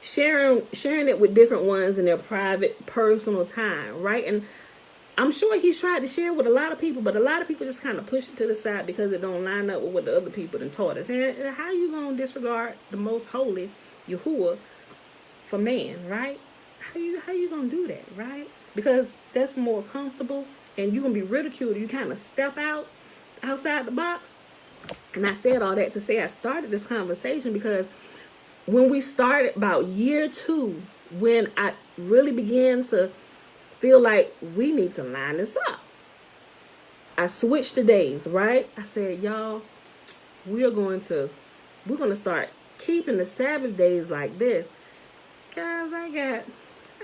sharing it with different ones in their private, personal time, right? And I'm sure he's tried to share with a lot of people, but a lot of people just kind of push it to the side because it don't line up with what the other people done taught us. And how you going to disregard the Most Holy, Yahuwah, for man, right? How you going to do that, right? Because that's more comfortable, and you going to be ridiculed. You kind of step outside the box. And I said all that to say I started this conversation because when we started about year 2, when I really began to feel like we need to line this up, I switched the days, right? I said, y'all, we're going to start keeping the Sabbath days like this. Guys, I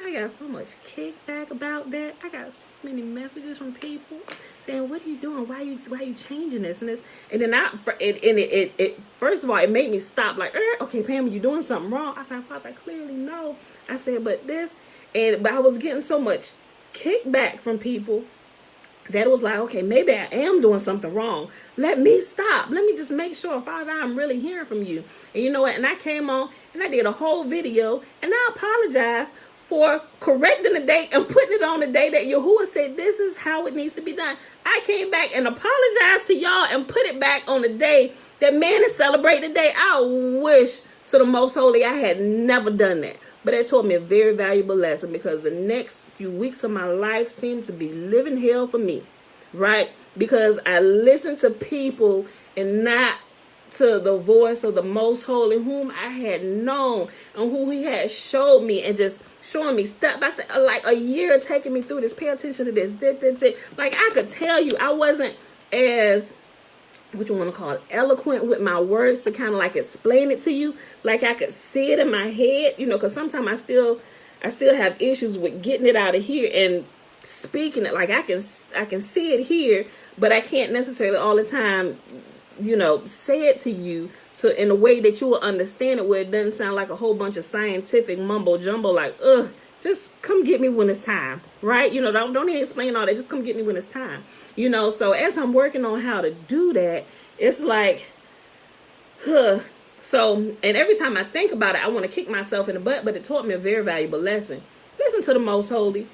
I got so much kickback about that. I got so many messages from people saying, "What are you doing? Why you changing this and this?" And then it first of all, it made me stop. Like, okay, Pam, you doing something wrong? I said, Father, I clearly know. I said, but I was getting so much kickback from people that was like, okay, maybe I am doing something wrong. Let me stop. Let me just make sure, Father, I'm really hearing from you. And you know what? And I came on and I did a whole video and I apologize for correcting the date and putting it on the day that Yahuwah said this is how it needs to be done. I came back and apologized to y'all and put it back on the day that man is celebrating today. I wish to the Most Holy I had never done that. But it taught me a very valuable lesson, because the next few weeks of my life seemed to be living hell for me, right? Because I listened to people and not to the voice of the Most Holy, whom I had known and who he had showed me, and just showing me step by step, like a year taking me through this. Pay attention to this. Like, I could tell you I wasn't as, what you want to call it, eloquent with my words to kind of like explain it to you. Like I could see it in my head, because sometimes I still have issues with getting it out of here and speaking it. Like I can see it here, but I can't necessarily all the time, say it to you in a way that you will understand it, where it doesn't sound like a whole bunch of scientific mumbo jumbo, like, just come get me when it's time, right? Don't even explain all that. Just come get me when it's time. So as I'm working on how to do that, it's like, So, and every time I think about it, I want to kick myself in the butt, but it taught me a very valuable lesson. Listen to the Most Holy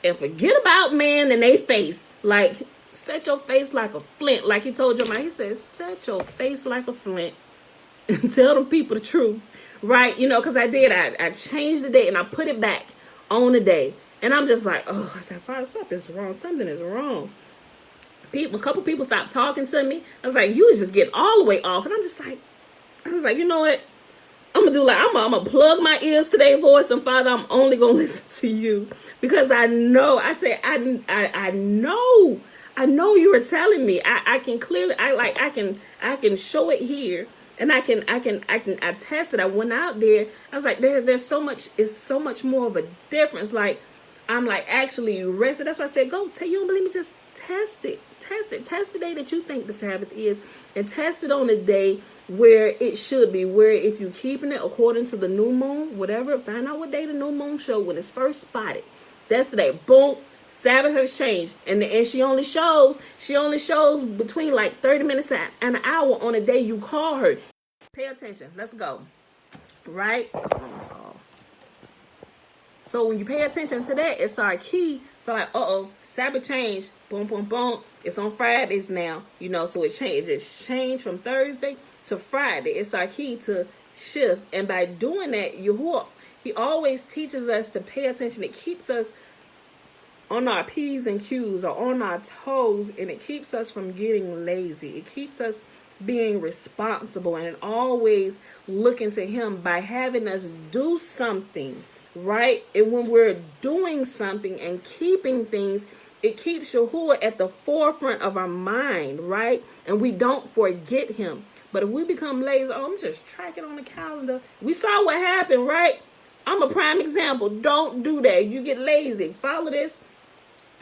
and forget about man and they face. Like, set your face like a flint. Like he told your man, he said, set your face like a flint and tell them people the truth, right? Because I changed the date and I put it back on the day. And I'm just like, I said, Father, something's wrong. Something is wrong. A couple people stopped talking to me. I was like, you was just getting all the way off. And I was like, you know what? I'm gonna plug my ears to their voice, and Father, I'm only gonna listen to you, because I know. I say, I know you were telling me. I can clearly, I can show it here. And I attest it. I went out there. I was like, there's so much. It's so much more of a difference. Like, I'm like actually rested. That's why I said, you don't believe me? Just test it. Test the day that you think the Sabbath is, and test it on the day where it should be. Where if you're keeping it according to the new moon, whatever, find out what day the new moon showed when it's first spotted. That's the day. Boom. Sabbath has changed, and she only shows between like 30 minutes and an hour on the day you call her. Pay attention. Let's go. Right? So when you pay attention to that, it's our key. So like, Sabbath changed. Boom, boom, boom. It's on Fridays now. So it changed. It's changed from Thursday to Friday. It's our key to shift. And by doing that, Yahuwah, he always teaches us to pay attention. It keeps us on our P's and Q's, or on our toes, and it keeps us from getting lazy. It keeps us being responsible, and always looking to him by having us do something, right? And when we're doing something and keeping things, it keeps Yahuwah at the forefront of our mind, right? And we don't forget him. But if we become lazy, I'm just tracking on the calendar. We saw what happened, right? I'm a prime example. Don't do that. You get lazy. Follow this.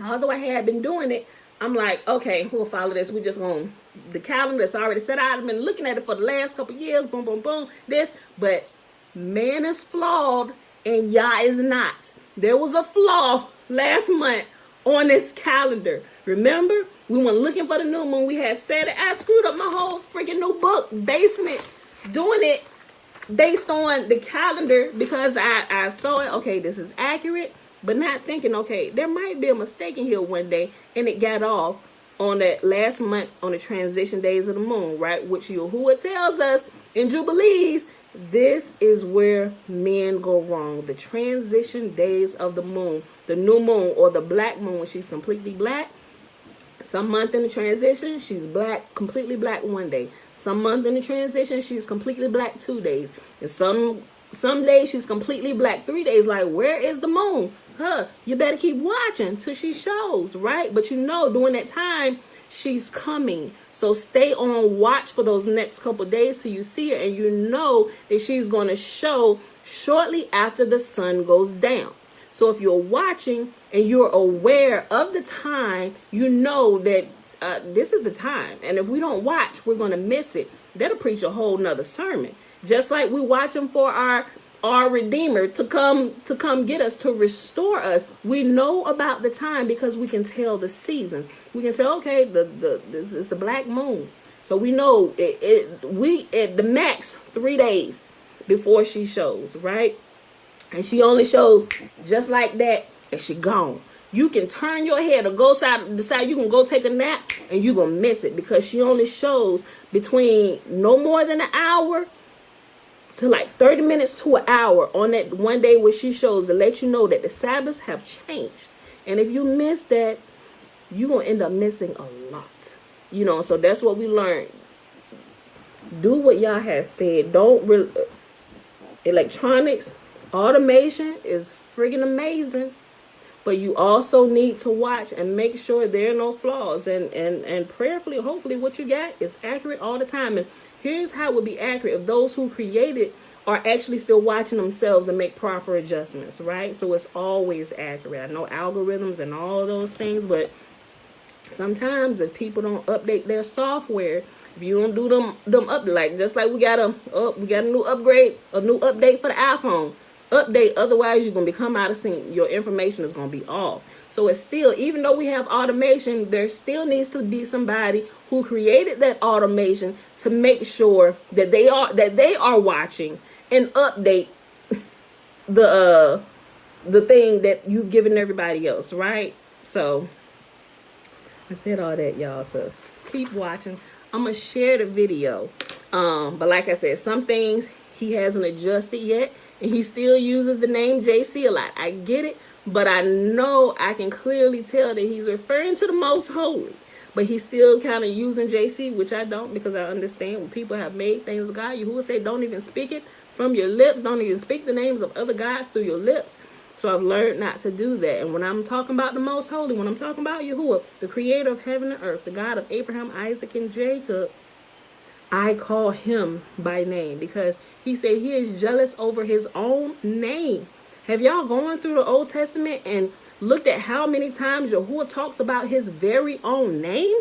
Although I had been doing it, I'm like, okay, we'll follow this. We're just going, the calendar that's already set out. I've been looking at it for the last couple years. Boom, boom, boom. But man is flawed and Yah is not. There was a flaw last month on this calendar. Remember? We went looking for the new moon. We had said it. I screwed up my whole freaking new book, doing it based on the calendar, because I saw it. Okay, this is accurate. But not thinking, okay, there might be a mistake in here one day, and it got off on that last month on the transition days of the moon, right? Which Yahuwah tells us in Jubilees, this is where men go wrong. The transition days of the moon, the new moon or the black moon, when she's completely black. Some month in the transition, she's black, completely black one day. Some month in the transition, she's completely black 2 days. And some days she's completely black 3 days. Like, where is the moon? You better keep watching till she shows, right? But during that time, she's coming. So stay on watch for those next couple days till you see her, and that she's going to show shortly after the sun goes down. So if you're watching and you're aware of the time, you know that this is the time. And if we don't watch, we're going to miss it. That'll preach a whole nother sermon. Just like we watching for our Redeemer to come get us, to restore us. We know about the time because we can tell the seasons. We can say, okay, this is the black moon. So we know we at the max 3 days before she shows, right? And she only shows just like that, and she gone. You can turn your head or decide you can go take a nap, and you're going to miss it because she only shows between no more than an hour to like 30 minutes to an hour on that one day where she shows, to let you know that the Sabbaths have changed. And if you miss that, you're going to end up missing a lot. So that's what we learned. Do what y'all have said. Electronics, automation is friggin' amazing. But you also need to watch and make sure there are no flaws. And prayerfully, hopefully what you got is accurate all the time. And here's how it would be accurate if those who created are actually still watching themselves and make proper adjustments, right? So it's always accurate. I know algorithms and all of those things, but sometimes if people don't update their software, if you don't do them up, just like we got a new update for the iPhone. Update, otherwise you're going to become out of sync. Your information is going to be off. So it's still, even though we have automation, there still needs to be somebody who created that automation to make sure that they are watching and update the thing that you've given everybody else, right? So I said all that, y'all, to keep watching. I'm gonna share the video, but like I said, some things he hasn't adjusted yet. And he still uses the name JC a lot. I get it, but I know I can clearly tell that he's referring to the Most Holy. But he's still kind of using JC, which I don't, because I understand when people have made things of God. Yahuwah say, don't even speak it from your lips. Don't even speak the names of other gods through your lips. So I've learned not to do that. And when I'm talking about the Most Holy, when I'm talking about Yahuwah, the creator of heaven and earth, the God of Abraham, Isaac, and Jacob, I call him by name because he said he is jealous over his own name. Have y'all gone through the Old Testament and looked at how many times Yahuwah talks about his very own name?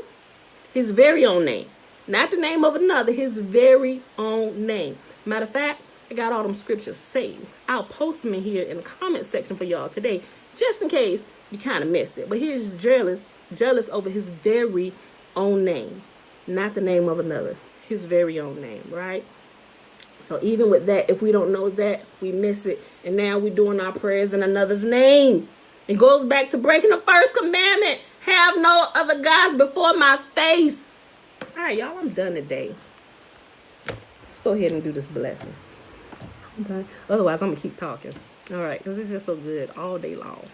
His very own name. Not the name of another, his very own name. Matter of fact, I got all them scriptures saved. I'll post them in here in the comment section for y'all today, just in case you kind of missed it. But he's jealous over his very own name, not the name of another. His very own name, right? So even with that, if we don't know that, we miss it. And now we're doing our prayers in another's name. It goes back to breaking the first commandment. Have no other gods before my face. All right, y'all, I'm done today. Let's go ahead and do this blessing. Okay. Otherwise, I'm going to keep talking. All right, because it's just so good all day long.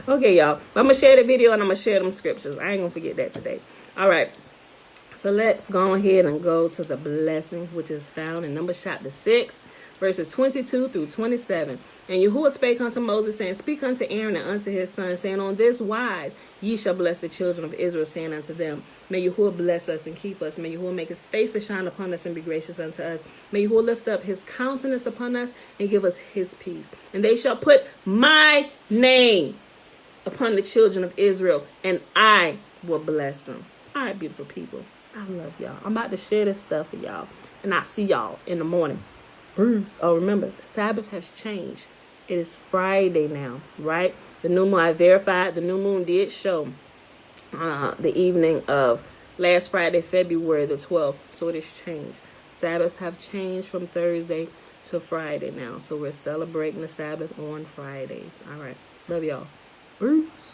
Okay, y'all. I'm going to share the video and I'm going to share them scriptures. I ain't going to forget that today. All right. So let's go ahead and go to the blessing, which is found in Numbers chapter 6, verses 22 through 27. And Yahuwah spake unto Moses, saying, Speak unto Aaron and unto his sons, saying, On this wise ye shall bless the children of Israel, saying unto them, May Yahuwah bless us and keep us. May Yahuwah make his face to shine upon us and be gracious unto us. May Yahuwah lift up his countenance upon us and give us his peace. And they shall put my name upon the children of Israel, and I will bless them. All right, beautiful people. I love y'all. I'm about to share this stuff with y'all. And I'll see y'all in the morning. Bruce. Oh, remember, the Sabbath has changed. It is Friday now, right? The new moon, I verified, the new moon did show the evening of last Friday, February the 12th. So it has changed. Sabbaths have changed from Thursday to Friday now. So we're celebrating the Sabbath on Fridays. All right. Love y'all. Bruce.